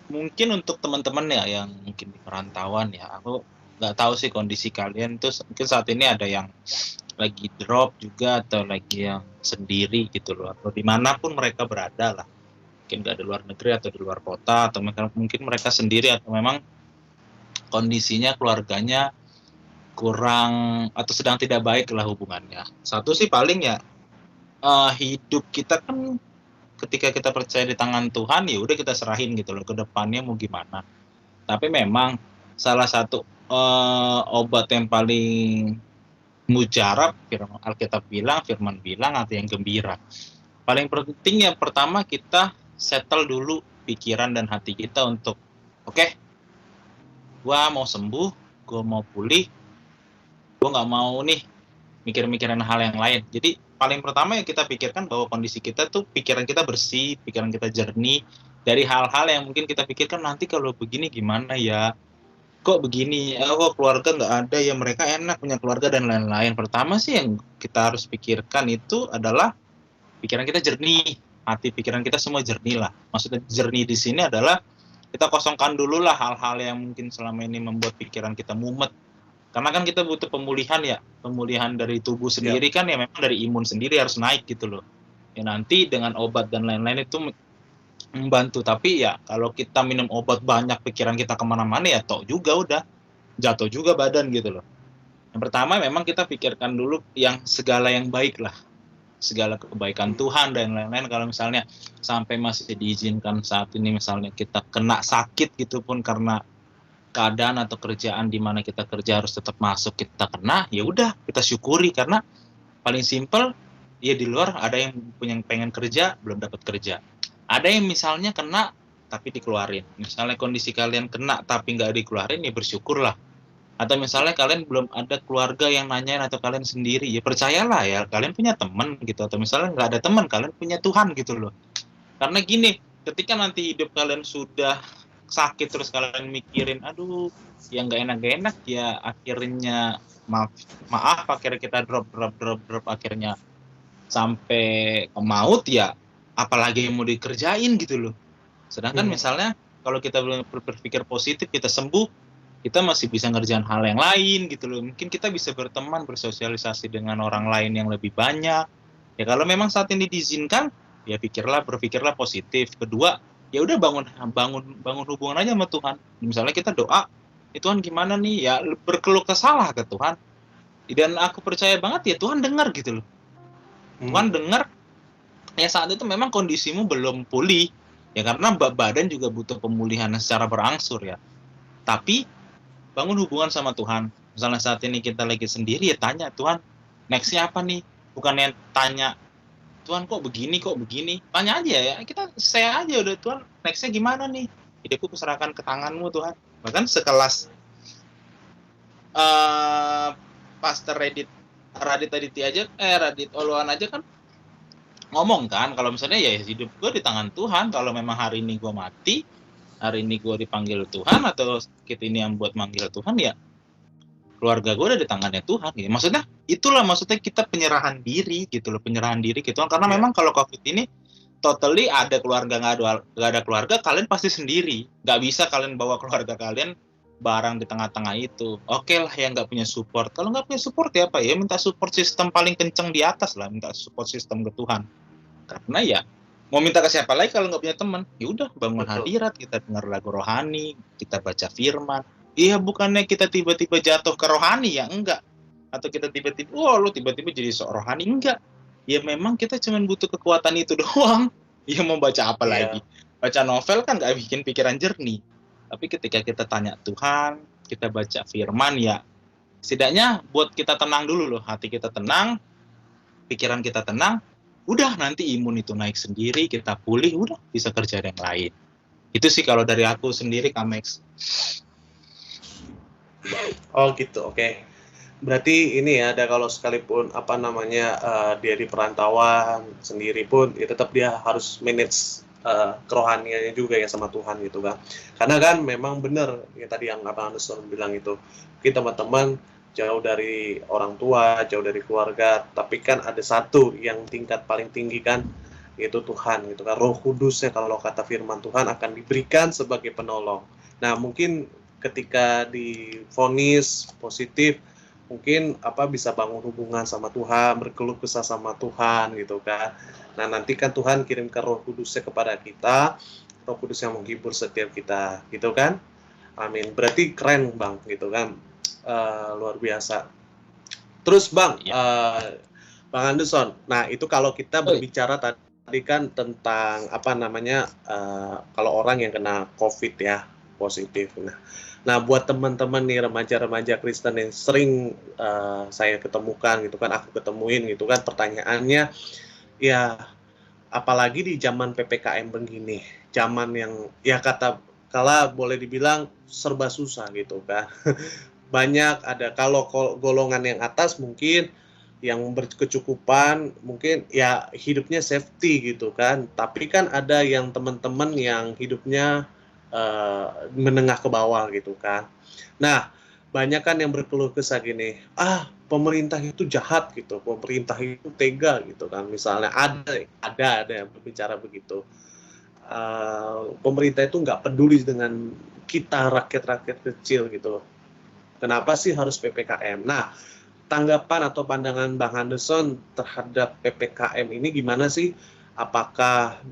mungkin untuk teman-teman ya yang mungkin di perantauan ya, aku nggak tahu sih kondisi kalian tuh, mungkin saat ini ada yang lagi drop juga atau lagi yang sendiri gitu loh, atau dimanapun mereka berada lah, mungkin nggak di luar negeri atau di luar kota, atau mungkin mereka sendiri, atau memang kondisinya keluarganya kurang atau sedang tidak baik lah hubungannya. Satu sih paling ya, hidup kita kan ketika kita percaya di tangan Tuhan, ya udah kita serahin gitu loh, ke depannya mau gimana. Tapi memang salah satu obat yang paling mujarab, Alkitab bilang, firman bilang, hati yang gembira. Paling penting yang pertama kita settle dulu pikiran dan hati kita untuk oke, gua mau sembuh, gua mau pulih, gua nggak mau nih mikir-mikirin hal yang lain. Jadi paling pertama yang kita pikirkan bahwa kondisi kita tuh pikiran kita bersih, pikiran kita jernih dari hal-hal yang mungkin kita pikirkan nanti kalau begini gimana ya, kok begini, kok keluarga nggak ada ya, mereka enak punya keluarga dan lain-lain. Pertama sih yang kita harus pikirkan itu adalah pikiran kita jernih, hati pikiran kita semua jernih lah. Maksudnya jernih di sini adalah kita kosongkan dulu lah hal-hal yang mungkin selama ini membuat pikiran kita mumet. Karena kan kita butuh pemulihan ya, pemulihan dari tubuh sendiri kan ya, memang dari imun sendiri harus naik gitu loh. Ya nanti dengan obat dan lain-lain itu membantu, tapi ya kalau kita minum obat banyak pikiran kita kemana-mana ya toh juga udah jatuh juga badan gitu loh. Yang pertama memang kita pikirkan dulu yang segala yang baik lah, segala kebaikan Tuhan dan lain-lain. Kalau misalnya sampai masih diizinkan saat ini misalnya kita kena sakit gitu pun karena keadaan atau kerjaan di mana kita kerja harus tetap masuk, kita kena, ya udah kita syukuri, karena paling simpel ya di luar ada yang pengen kerja belum dapat kerja, ada yang misalnya kena tapi dikeluarin. Misalnya kondisi kalian kena tapi nggak dikeluarin, ya bersyukurlah. Atau misalnya kalian belum ada keluarga yang nanyain atau kalian sendiri, ya percayalah ya kalian punya teman gitu. Atau misalnya nggak ada teman, kalian punya Tuhan gitu loh. Karena gini, ketika nanti hidup kalian sudah sakit terus kalian mikirin aduh yang nggak enak ya, akhirnya maaf akhirnya kita drop akhirnya sampai ke maut, ya apalagi yang mau dikerjain gitu loh. Sedangkan misalnya kalau kita berpikir positif, kita sembuh, kita masih bisa ngerjain hal yang lain gitu loh. Mungkin kita bisa berteman, bersosialisasi dengan orang lain yang lebih banyak. Ya kalau memang saat ini diizinkan, ya berpikirlah positif. Kedua, ya udah bangun hubungan aja sama Tuhan. Misalnya kita doa, Tuhan gimana nih, ya berkeluh kesah ke Tuhan. Dan aku percaya banget ya Tuhan dengar gitu loh. Tuhan dengar. Ya saat itu memang kondisimu belum pulih, ya karena badan juga butuh pemulihan secara berangsur ya. Tapi bangun hubungan sama Tuhan. Misalnya saat ini kita lagi sendiri, ya tanya Tuhan, nextnya apa nih? Bukan yang tanya Tuhan kok begini, tanya aja ya, kita saya aja udah, Tuhan nextnya gimana nih, hidupku kuserahkan ke tanganmu Tuhan. Bahkan sekelas Pastor Radit Oluan aja kan ngomong kan, kalau misalnya ya hidup gue di tangan Tuhan, kalau memang hari ini gue mati, hari ini gue dipanggil Tuhan, atau sakit ini yang buat manggil Tuhan, ya keluarga gue udah di tangannya Tuhan gitu. Maksudnya itulah maksudnya kita penyerahan diri gitu loh, penyerahan diri gitu. Karena memang kalau COVID ini totally ada keluarga nggak ada keluarga, kalian pasti sendiri. Nggak bisa kalian bawa keluarga kalian barang di tengah-tengah itu. Oke lah yang nggak punya support. Kalau nggak punya support ya apa ya, minta support sistem paling kenceng di atas lah, minta support sistem ke Tuhan. Karena ya mau minta ke siapa lagi kalau nggak punya teman? Ya udah bangun Betul. hadirat, kita dengar lagu rohani, kita baca firman. Iya, bukannya kita tiba-tiba jatuh ke rohani ya, enggak. Atau kita tiba-tiba, lu tiba-tiba jadi sok rohani, enggak. Ya memang kita cuma butuh kekuatan itu doang. Ya mau baca apa lagi? Baca novel kan nggak bikin pikiran jernih. Tapi ketika kita tanya Tuhan, kita baca firman ya, setidaknya buat kita tenang dulu loh, hati kita tenang, pikiran kita tenang, udah nanti imun itu naik sendiri, kita pulih, udah bisa kerja yang lain. Itu sih kalau dari aku sendiri, Kamex. Oh gitu, oke. Berarti ini ya, ada kalau sekalipun dia di perantauan sendiri pun, ya tetap dia harus manage kerohaniannya juga ya sama Tuhan gitu kan. Karena kan memang benar ya tadi yang Abang Anderson bilang itu, kita teman-teman jauh dari orang tua, jauh dari keluarga, tapi kan ada satu yang tingkat paling tinggi kan, yaitu Tuhan gitu kan. Roh Kudusnya kalau kata firman Tuhan akan diberikan sebagai penolong. Nah mungkin ketika divonis positif, mungkin bisa bangun hubungan sama Tuhan, berkeluh kesah sama Tuhan gitu kan. Nah nanti kan Tuhan kirimkan Roh Kudusnya kepada kita, Roh Kudus yang menghibur setiap kita gitu kan. Amin. Berarti keren Bang gitu kan. Luar biasa. Terus Bang, Bang Anderson, nah itu kalau kita berbicara tadi kan tentang kalau orang yang kena COVID ya positif. Nah buat teman-teman nih remaja-remaja Kristen yang sering saya ketemukan gitu kan, aku ketemuin gitu kan, pertanyaannya ya apalagi di zaman PPKM begini, zaman yang ya kala boleh dibilang serba susah gitu kan. Banyak ada kalau golongan yang atas mungkin yang berkecukupan mungkin ya hidupnya safety gitu kan, tapi kan ada yang teman-teman yang hidupnya menengah ke bawah gitu kan. Nah banyak kan yang berkeluh kesah gini, pemerintah itu jahat gitu, pemerintah itu tega gitu kan, misalnya ada yang berbicara begitu. Pemerintah itu nggak peduli dengan kita rakyat-rakyat kecil gitu. Kenapa sih harus PPKM? Nah, tanggapan atau pandangan Bang Anderson terhadap PPKM ini gimana sih? Apakah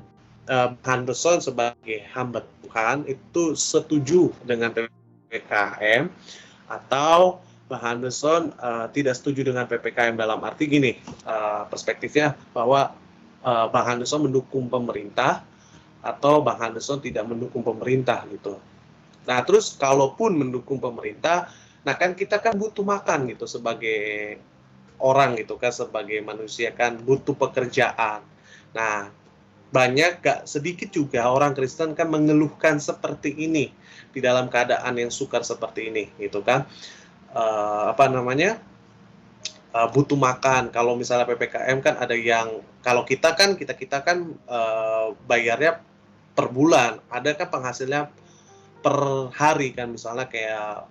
Bang Anderson sebagai hamba Tuhan itu setuju dengan PPKM atau Bang Anderson tidak setuju dengan PPKM dalam arti gini, perspektifnya bahwa Bang Anderson mendukung pemerintah atau Bang Anderson tidak mendukung pemerintah gitu. Nah terus kalaupun mendukung pemerintah, nah kan kita kan butuh makan gitu sebagai orang gitu kan, sebagai manusia kan butuh pekerjaan. Nah banyak gak sedikit juga orang Kristen kan mengeluhkan seperti ini di dalam keadaan yang sukar seperti ini gitu kan. Butuh makan. Kalau misalnya PPKM kan ada yang kalau kita kan bayarnya per bulan, ada kan penghasilnya per hari kan, misalnya kayak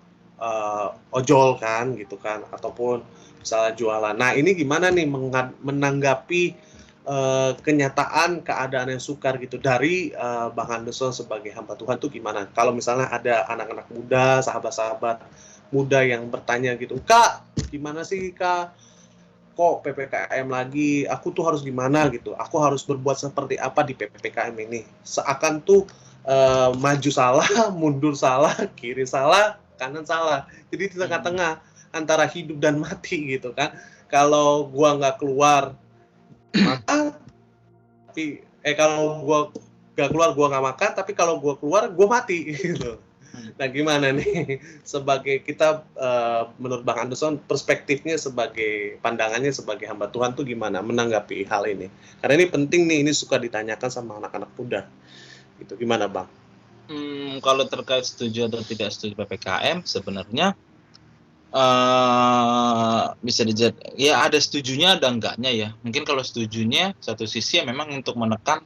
ojol kan gitu kan, ataupun misalnya jualan. Nah ini gimana nih menanggapi kenyataan keadaan yang sukar gitu dari Bang Anderson sebagai hamba Tuhan tuh gimana? Kalau misalnya ada anak-anak muda, sahabat-sahabat muda yang bertanya gitu, Kak, gimana sih Kak? Kok PPKM lagi? Aku tuh harus gimana gitu? Aku harus berbuat seperti apa di PPKM ini? Seakan tuh maju salah, mundur salah, kiri salah, kanan salah. Jadi di tengah-tengah antara hidup dan mati gitu kan. Kalau gua nggak keluar makan, tapi kalau gua nggak keluar gua nggak makan, tapi kalau gua keluar gua mati gitu. Nah gimana nih sebagai kita menurut Bang Anderson perspektifnya sebagai pandangannya sebagai hamba Tuhan tuh gimana menanggapi hal ini? Karena ini penting nih, ini suka ditanyakan sama anak-anak muda. Itu gimana Bang? Kalau terkait setuju atau tidak setuju PPKM sebenarnya bisa dijawab ya ada setujunya ada enggaknya ya. Mungkin kalau setujunya satu sisi ya memang untuk menekan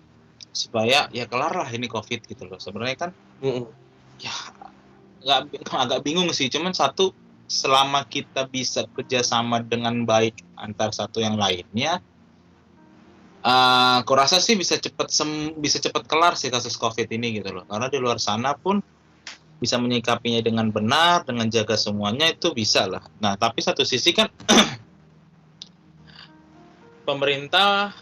supaya ya kelar lah ini COVID gitu loh. Sebenarnya kan ya agak bingung sih, cuman satu selama kita bisa kerjasama dengan baik antar satu yang lainnya, aku rasa sih bisa cepat kelar sih kasus COVID ini gitu loh. Karena di luar sana pun bisa menyikapinya dengan benar, dengan jaga semuanya itu bisa lah. Nah, tapi satu sisi kan pemerintah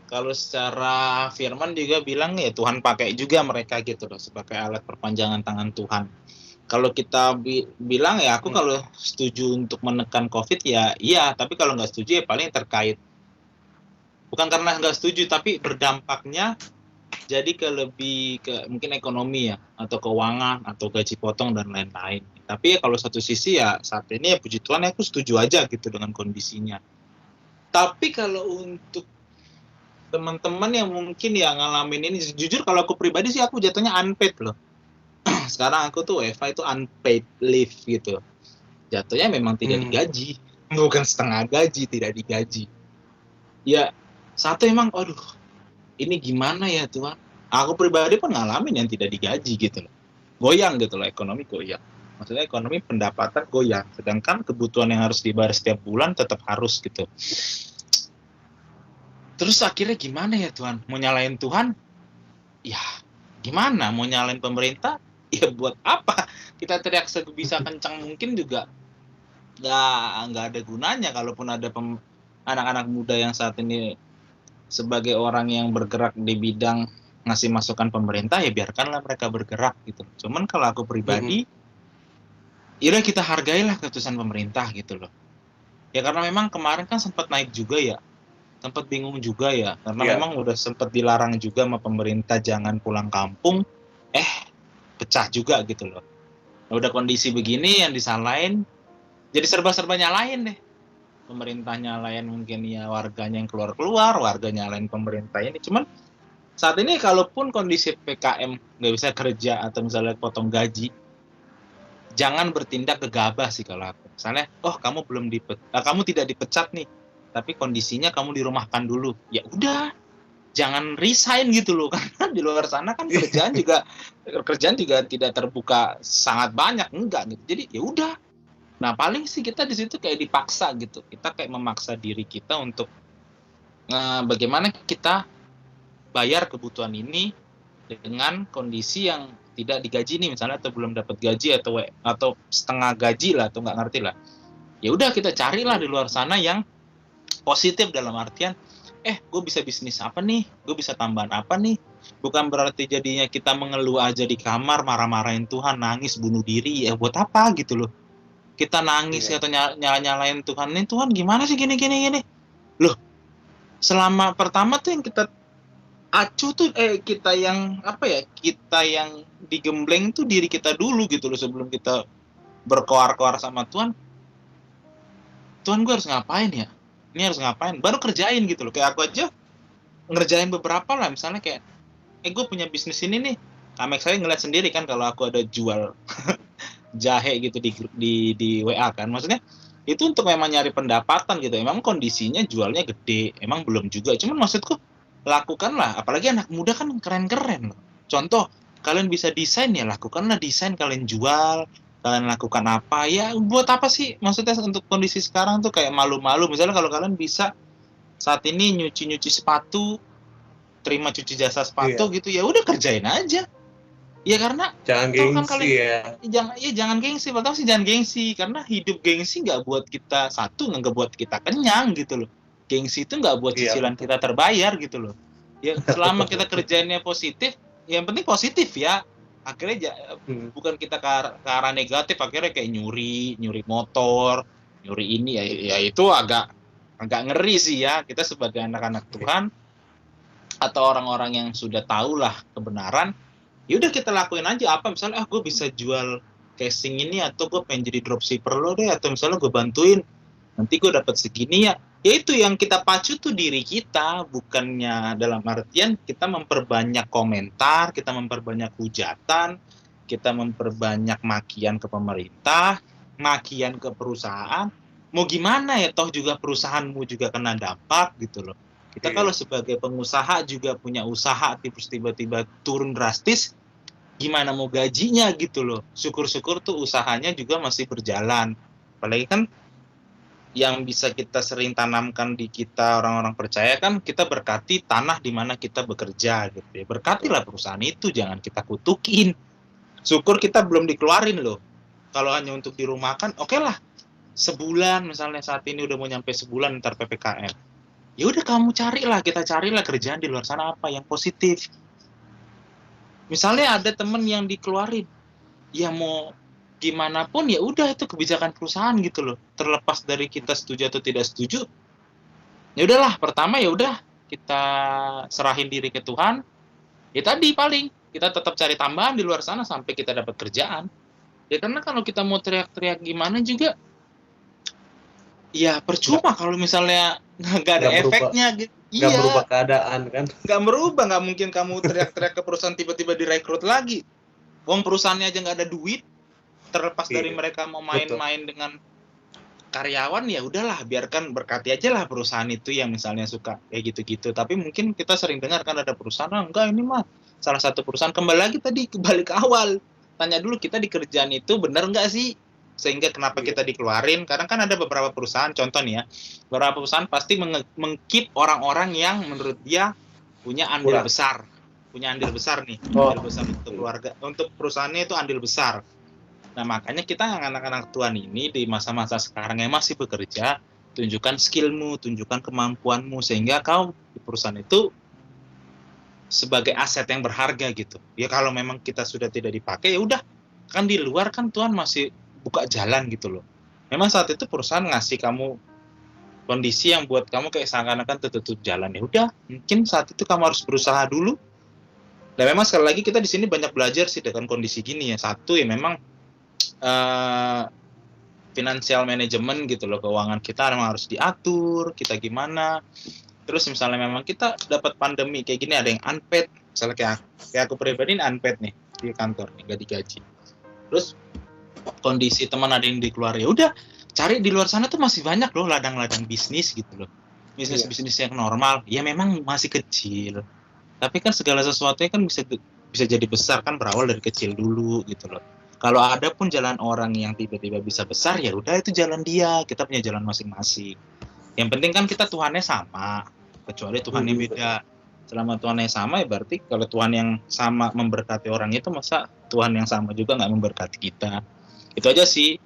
kalau secara firman juga bilang ya Tuhan pakai juga mereka gitu loh sebagai alat perpanjangan tangan Tuhan. Kalau kita bilang ya aku kalau setuju untuk menekan COVID ya iya, tapi kalau nggak setuju ya paling terkait bukan karena nggak setuju tapi berdampaknya jadi lebih ke mungkin ekonomi ya atau keuangan atau gaji potong dan lain-lain. Tapi ya kalau satu sisi ya saat ini ya puji Tuhan aku setuju aja gitu dengan kondisinya. Tapi kalau untuk teman-teman yang mungkin ya ngalamin ini, jujur kalau aku pribadi sih aku jatuhnya unpaid loh. Sekarang aku tuh WFA itu unpaid leave gitu. Jatuhnya memang tidak digaji, bukan setengah gaji, tidak digaji. Ya satu emang, aduh ini gimana ya Tuhan. Aku pribadi pun ngalamin yang tidak digaji gitu loh. Goyang gitu loh, ekonomi goyang. Maksudnya ekonomi pendapatan goyang. Sedangkan kebutuhan yang harus dibayar setiap bulan tetap harus gitu. Terus akhirnya gimana ya Tuhan? Mau nyalain Tuhan? Ya gimana? Mau nyalain pemerintah? Ya buat apa? Kita teriak sebisa kencang mungkin juga nggak ada gunanya. Kalaupun ada anak-anak muda yang saat ini sebagai orang yang bergerak di bidang ngasih masukan pemerintah, ya biarkanlah mereka bergerak gitu. Cuman kalau aku pribadi, ya kita hargailah keputusan pemerintah gitu loh. Ya karena memang kemarin kan sempat naik juga ya, sempat bingung juga ya, karena memang udah sempat dilarang juga sama pemerintah jangan pulang kampung, pecah juga gitu loh. Nah, udah kondisi begini yang disalahin, jadi serba-serba nyalain deh. Pemerintah nyalain mungkin ya warganya yang keluar-keluar, warga nyalain pemerintah ini. Cuman saat ini kalaupun kondisi PKM nggak bisa kerja atau misalnya potong gaji, jangan bertindak gegabah sih kalau aku. Misalnya, kamu kamu tidak dipecat nih, tapi kondisinya kamu dirumahkan dulu. Ya udah, jangan resign gitu loh, karena di luar sana kan kerjaan juga tidak terbuka sangat banyak, enggak gitu. Jadi ya udah. Nah paling sih kita di situ kayak dipaksa gitu. Kita kayak memaksa diri kita untuk bagaimana kita bayar kebutuhan ini dengan kondisi yang tidak digaji nih misalnya atau belum dapat gaji atau setengah gaji lah atau nggak ngerti lah. Ya udah kita carilah di luar sana yang positif dalam artian gue bisa bisnis apa nih, gue bisa tambahan apa nih. Bukan berarti jadinya kita mengeluh aja di kamar marah-marahin Tuhan, nangis bunuh diri, ya buat apa gitu loh. Kita nangis atau nyalain Tuhan, nih Tuhan gimana sih gini loh. Selama pertama tuh yang kita acuh tuh kita yang digembleng tuh diri kita dulu gitu loh sebelum kita berkoar-koar sama Tuhan. Tuhan gue harus ngapain ya? Ini harus ngapain? Baru kerjain gitu loh. Kayak aku aja ngerjain beberapa lah, misalnya kayak gue punya bisnis ini nih. Kamek saya ngeliat sendiri kan kalau aku ada jual jahe gitu di WA kan. Maksudnya itu untuk memang nyari pendapatan gitu. Emang kondisinya jualnya gede, emang belum juga. Cuman maksudku lakukanlah, apalagi anak muda kan keren-keren loh. Contoh, kalian bisa desain ya, lakukanlah desain, kalian jual, kalian lakukan apa, ya buat apa sih, maksudnya untuk kondisi sekarang tuh kayak malu-malu, misalnya kalau kalian bisa saat ini nyuci sepatu, terima cuci jasa sepatu gitu, ya udah kerjain aja. Ya karena jangan gengsi kan jangan gengsi, pertama sih jangan gengsi, karena hidup gengsi nggak buat kita nggak buat kita kenyang gitu loh. Gengsi itu nggak buat cicilan kita terbayar gitu loh. Ya selama kita kerjainnya positif, yang penting positif ya. Akhirnya bukan kita ke arah negatif, akhirnya kayak nyuri motor, nyuri ini ya itu agak ngeri sih ya. Kita sebagai anak-anak Tuhan atau orang-orang yang sudah tahulah kebenaran, ya udah kita lakuin aja apa, misalnya gue bisa jual casing ini atau gue pengen jadi dropshipper lo deh, atau misalnya gue bantuin nanti gue dapat segini ya itu yang kita pacu tuh diri kita, bukannya dalam artian kita memperbanyak komentar, kita memperbanyak hujatan, kita memperbanyak makian ke pemerintah, makian ke perusahaan. Mau gimana ya, toh juga perusahaanmu juga kena dampak gitu loh. Kita kalau sebagai pengusaha juga punya usaha, terus tiba-tiba turun drastis, gimana mau gajinya gitu loh. Syukur-syukur tuh usahanya juga masih berjalan. Apalagi kan yang bisa kita sering tanamkan di kita orang-orang percaya kan, kita berkati tanah di mana kita bekerja gitu ya. Berkatilah perusahaan itu, jangan kita kutukin. Syukur kita belum dikeluarin loh. Kalau hanya untuk dirumahkan, oke lah. Sebulan misalnya saat ini udah mau nyampe sebulan ntar PPKM. Ya udah kamu kita carilah kerjaan di luar sana apa yang positif. Misalnya ada temen yang dikeluarin, ya mau gimana pun ya udah itu kebijakan perusahaan gitu loh. Terlepas dari kita setuju atau tidak setuju, ya udahlah. Pertama ya udah kita serahin diri ke Tuhan. Ya tadi paling kita tetap cari tambahan di luar sana sampai kita dapat kerjaan. Ya karena kalau kita mau teriak-teriak gimana juga, ya percuma kalau misalnya nggak ada efeknya gitu. Nggak Iya, berubah keadaan kan. nggak merubah, nggak mungkin kamu teriak-teriak ke perusahaan tiba-tiba direkrut lagi. Uang perusahaannya aja nggak ada duit, terlepas dari mereka mau main-main dengan karyawan, ya udahlah biarkan berkati aja lah perusahaan itu yang misalnya suka kayak gitu-gitu. Tapi mungkin kita sering dengar kan ada perusahaan, enggak ini mah salah satu perusahaan. Kembali lagi tadi kembali ke awal, tanya dulu kita di kerjaan itu benar nggak sih, sehingga kenapa kita dikeluarin. Karena kan ada beberapa perusahaan, contoh nih ya, beberapa perusahaan pasti mengkeep orang-orang yang menurut dia punya andil besar nih, andil besar untuk keluarga, untuk perusahaannya itu andil besar. Nah makanya kita yang anak-anak Tuhan ini di masa-masa sekarang yang masih bekerja, tunjukkan skillmu, tunjukkan kemampuanmu, sehingga kau di perusahaan itu sebagai aset yang berharga gitu. Ya kalau memang kita sudah tidak dipakai, ya udah, kan di luar kan Tuhan masih buka jalan gitu loh. Memang saat itu perusahaan ngasih kamu kondisi yang buat kamu kayak seakan-akan tutup jalan, ya udah, mungkin saat itu kamu harus berusaha dulu. Dan memang sekali lagi kita di sini banyak belajar sih dengan kondisi gini ya. Satu ya memang financial management gitu loh, keuangan kita memang harus diatur, kita gimana. Terus misalnya memang kita dapat pandemi kayak gini, ada yang unpaid, misalnya kayak aku pribadi unpaid nih di kantor nih, gak digaji. Terus kondisi teman ada yang dikeluar, ya udah cari di luar sana tuh masih banyak loh ladang-ladang bisnis gitu loh, bisnis yang normal. Ya memang masih kecil, tapi kan segala sesuatunya kan bisa jadi besar kan, berawal dari kecil dulu gitu loh. Kalau ada pun jalan orang yang tiba-tiba bisa besar, ya udah itu jalan dia, kita punya jalan masing-masing. Yang penting kan kita Tuhannya sama, kecuali Tuhannya beda. Selama Tuhannya sama, ya berarti kalau Tuhan yang sama memberkati orang itu, masa Tuhan yang sama juga nggak memberkati kita. Itu aja sih.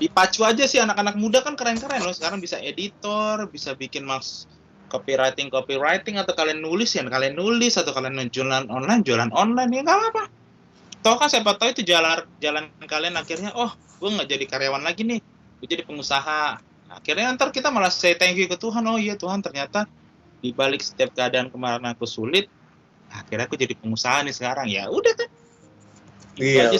Dipacu aja sih, anak-anak muda kan keren-keren loh. Sekarang bisa editor, bisa bikin copywriting, atau kalian nulis, atau kalian jualan online, ya nggak apa-apa. Toh kan siapa tahu itu jalan kalian akhirnya, oh gue nggak jadi karyawan lagi nih, gue jadi pengusaha. Akhirnya ntar kita malah say thank you ke Tuhan, oh iya Tuhan ternyata di balik setiap keadaan kemarin aku sulit, akhirnya aku jadi pengusaha nih sekarang. Ya udah kan. Iya.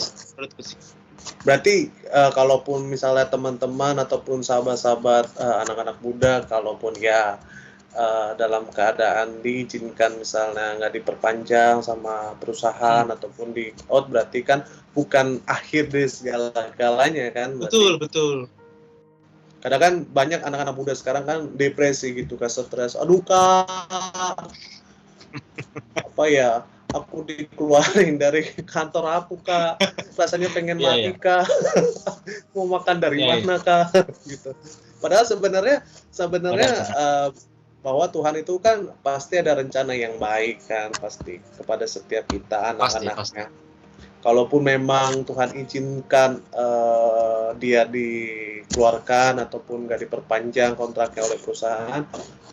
Berarti kalaupun misalnya teman-teman ataupun sahabat-sahabat anak-anak muda, kalaupun ya dalam keadaan diizinkan misalnya nggak diperpanjang sama perusahaan ataupun di out, berarti kan bukan akhir dari segala-galanya kan. Berarti, betul. Kadang kan banyak anak-anak muda sekarang kan depresi gitu, kan stres. Aduh Kak, apa ya, aku dikeluarin dari kantor aku Kak, rasanya pengen mati Kak, mau makan dari mana Kak, gitu. Padahal sebenarnya bahwa Tuhan itu kan pasti ada rencana yang baik kan, pasti kepada setiap kita anak-anaknya. Kalaupun memang Tuhan izinkan dia dikeluarkan ataupun nggak diperpanjang kontraknya oleh perusahaan,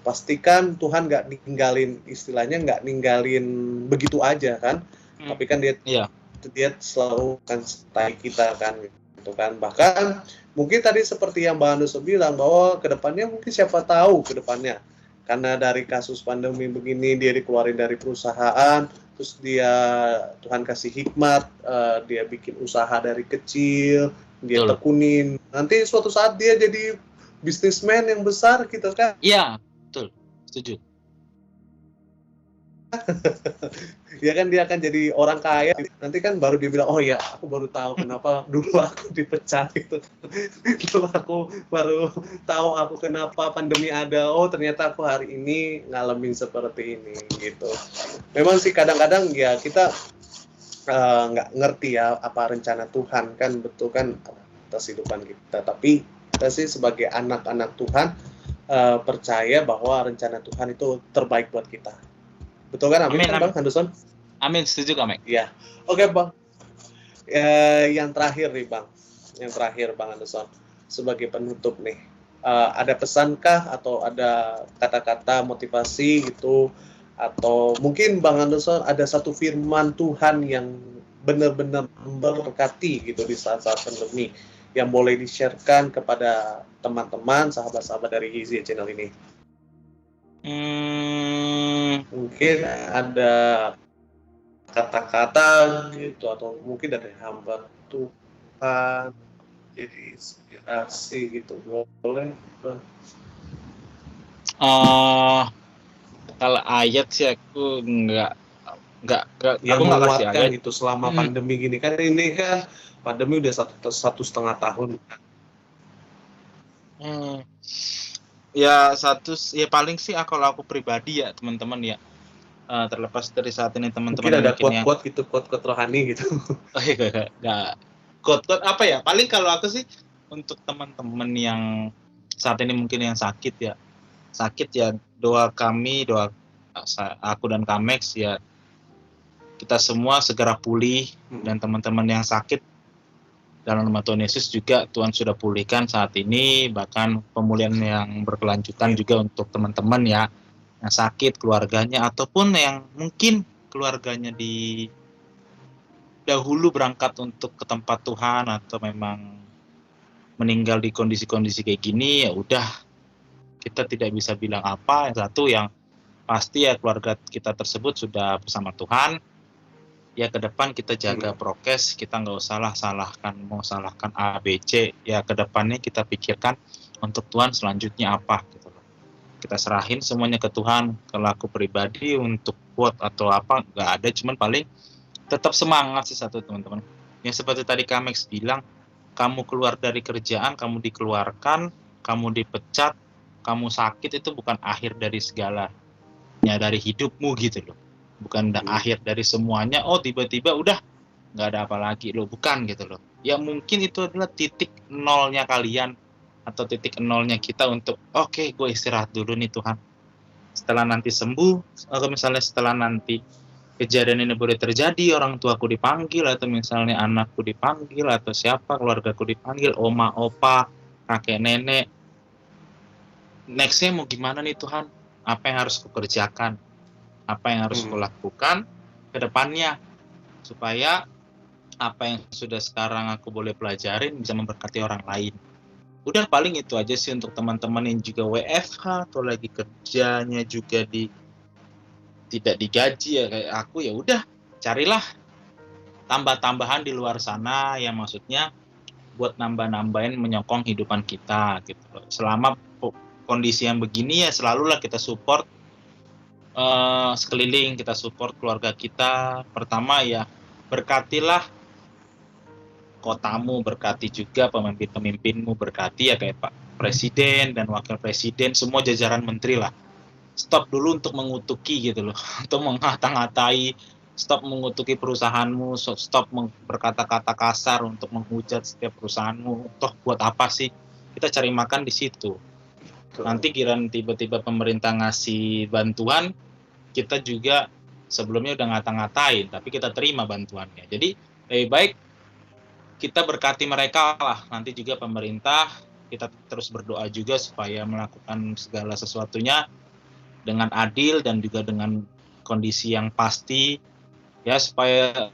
pastikan Tuhan nggak ninggalin begitu aja kan. Tapi kan dia selalu kan sertai kita kan, gitu kan. Bahkan mungkin tadi seperti yang Mbak Anus bilang, bahwa kedepannya mungkin siapa tahu kedepannya, karena dari kasus pandemi begini dia dikeluarin dari perusahaan, terus Tuhan kasih hikmat, dia bikin usaha dari kecil, dia tekunin, nanti suatu saat dia jadi bisnismen yang besar gitu kan. Iya, betul, setuju. Ya kan, dia akan jadi orang kaya, nanti kan baru dia bilang, oh ya aku baru tahu kenapa dulu aku dipecat gitu. Dulu aku baru tahu aku kenapa pandemi ada, oh ternyata aku hari ini ngalamin seperti ini gitu. Memang sih kadang-kadang ya kita nggak ngerti ya apa rencana Tuhan kan, betul kan, atas kehidupan kita. Tapi kita sih sebagai anak-anak Tuhan percaya bahwa rencana Tuhan itu terbaik buat kita. Betul kan? Amin kan Bang Henderson? Amin, setuju Kak Mek. Iya. Oke Bang. Yang terakhir nih Bang, Anderson, sebagai penutup nih, ada pesankah atau ada kata-kata motivasi gitu, atau mungkin Bang Anderson ada satu firman Tuhan yang benar-benar memberkati gitu di saat-saat pandemi yang boleh di-sharekan kepada teman-teman, sahabat-sahabat dari Easy Channel ini? Mungkin ada kata-kata gitu, atau mungkin dari hamba Tuhan jadi inspirasi gitu, boleh Bang? Kalau ayat sih aku nggak Yang aku nggak kasih menguatkan ayat. gitu selama pandemi gini kan, ini kan pandemi udah satu setengah tahun. Ya paling sih kalau aku pribadi ya teman-teman ya, terlepas dari saat ini teman-teman Mungkin yang ada mungkin yang quote-quote gitu, quote-quote rohani gitu. nggak quote apa ya, paling kalau aku sih untuk teman-teman yang saat ini mungkin yang sakit ya, doa aku dan Kamex ya, kita semua segera pulih, dan teman-teman yang sakit dalam nama Tuhan Yesus juga Tuhan sudah pulihkan saat ini, bahkan pemulihan yang berkelanjutan juga untuk teman-teman ya yang sakit, keluarganya, ataupun yang mungkin keluarganya di dahulu berangkat untuk ke tempat Tuhan atau memang meninggal di kondisi-kondisi kayak gini, ya udah, kita tidak bisa bilang apa. Yang satu yang pasti ya keluarga kita tersebut sudah bersama Tuhan. Ya ke depan kita jaga prokes, kita nggak usah mau salahkan A, B, C. Ya ke depannya kita pikirkan untuk Tuhan selanjutnya apa gitu loh. Kita serahin semuanya ke Tuhan. Kalau aku pribadi untuk quote atau apa nggak ada, cuman paling tetap semangat sih satu teman-teman. Yang seperti tadi Kamex bilang, kamu keluar dari kerjaan, kamu dikeluarkan, kamu dipecat, kamu sakit, itu bukan akhir dari segalanya dari hidupmu gitu loh. Bukan akhir dari semuanya, oh tiba-tiba udah nggak ada apa lagi loh, bukan gitu loh. Ya mungkin itu adalah titik nolnya kalian atau titik nolnya kita untuk oke, gue istirahat dulu nih Tuhan. Setelah nanti sembuh, atau misalnya setelah nanti kejadian ini boleh terjadi, orang tuaku dipanggil, atau misalnya anakku dipanggil, atau siapa keluargaku dipanggil, oma, opa, kakek, nenek, nextnya mau gimana nih Tuhan? Apa yang harus kukerjakan? Apa yang harus kulakukan ke depannya, supaya apa yang sudah sekarang aku boleh pelajarin bisa memberkati orang lain. Udah paling itu aja sih untuk teman-teman yang juga WFH atau lagi kerjanya juga tidak digaji ya kayak aku, ya udah carilah tambah-tambahan di luar sana yang maksudnya buat nambah-nambahin menyokong hidupan kita gitu loh. Selama kondisi yang begini ya selalulah kita support sekeliling, kita support keluarga kita. Pertama ya berkatilah kotamu, berkati juga pemimpin-pemimpinmu, berkati ya kayak Pak Presiden dan Wakil Presiden, semua jajaran menteri lah. Stop dulu untuk mengutuki gitu loh, untuk mengata-ngatai, stop mengutuki perusahaanmu, stop berkata-kata kasar untuk menghujat setiap perusahaanmu. Toh buat apa sih? Kita cari makan di situ. Nanti kirain tiba-tiba pemerintah ngasih bantuan, kita juga sebelumnya udah ngata-ngatain, tapi kita terima bantuannya. Jadi lebih baik kita berkati mereka lah. Nanti juga pemerintah, kita terus berdoa juga supaya melakukan segala sesuatunya dengan adil dan juga dengan kondisi yang pasti, ya supaya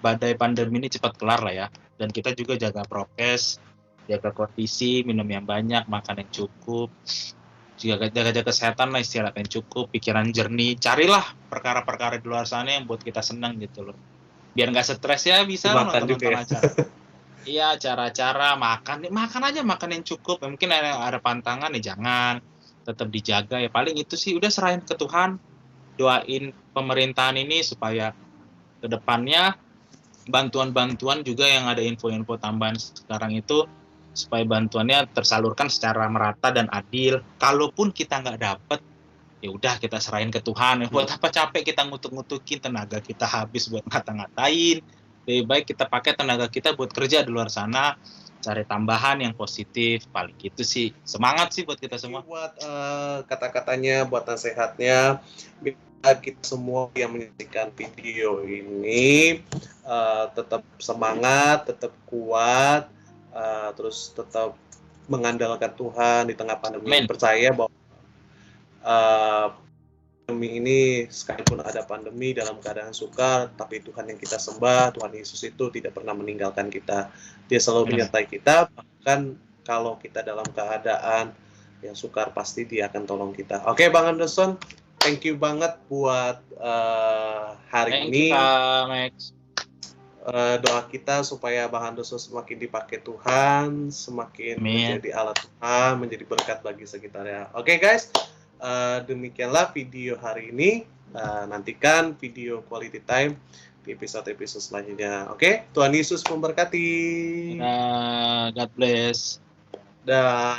badai pandemi ini cepat kelar lah ya. Dan kita juga jaga prokes, jaga kondisi, minum yang banyak, makan yang cukup, juga jaga kesehatan lah, istirahat yang cukup, pikiran jernih, carilah perkara-perkara di luar sana yang buat kita senang gitu loh. Biar nggak stres ya, bisa nonton-nonton acara. Iya, cara-cara makan aja, makan yang cukup. Mungkin ada pantangan ya jangan, tetap dijaga ya. Paling itu sih, udah serahin ke Tuhan, doain pemerintahan ini supaya ke depannya bantuan-bantuan juga yang ada info-info tambahan sekarang itu, supaya bantuannya tersalurkan secara merata dan adil. Kalaupun kita nggak dapet, ya udah kita serahin ke Tuhan. Buat apa capek kita ngutuk-ngutukin, tenaga kita habis buat ngata-ngatain. Lebih baik kita pakai tenaga kita buat kerja di luar sana, cari tambahan yang positif. Paling gitu sih. Semangat sih buat kita semua. Buat kata-katanya, buat nasihatnya. kita semua yang menyaksikan video ini tetap semangat, tetap kuat, terus tetap mengandalkan Tuhan di tengah pandemi. Amin. Percaya bahwa pandemi ini, sekalipun ada pandemi dalam keadaan sukar, tapi Tuhan yang kita sembah, Tuhan Yesus itu tidak pernah meninggalkan kita. Dia selalu menyertai kita, bahkan kalau kita dalam keadaan yang sukar, pasti Dia akan tolong kita. Oke, Bang Anderson, thank you banget buat hari ini. Doa kita supaya Bang Anderson semakin dipakai Tuhan, semakin menjadi alat Tuhan, menjadi berkat bagi sekitarnya. Oke, guys. Demikianlah video hari ini. Nantikan video quality time di episode-episode selanjutnya. Oke, Tuhan Yesus memberkati. God bless. Dah.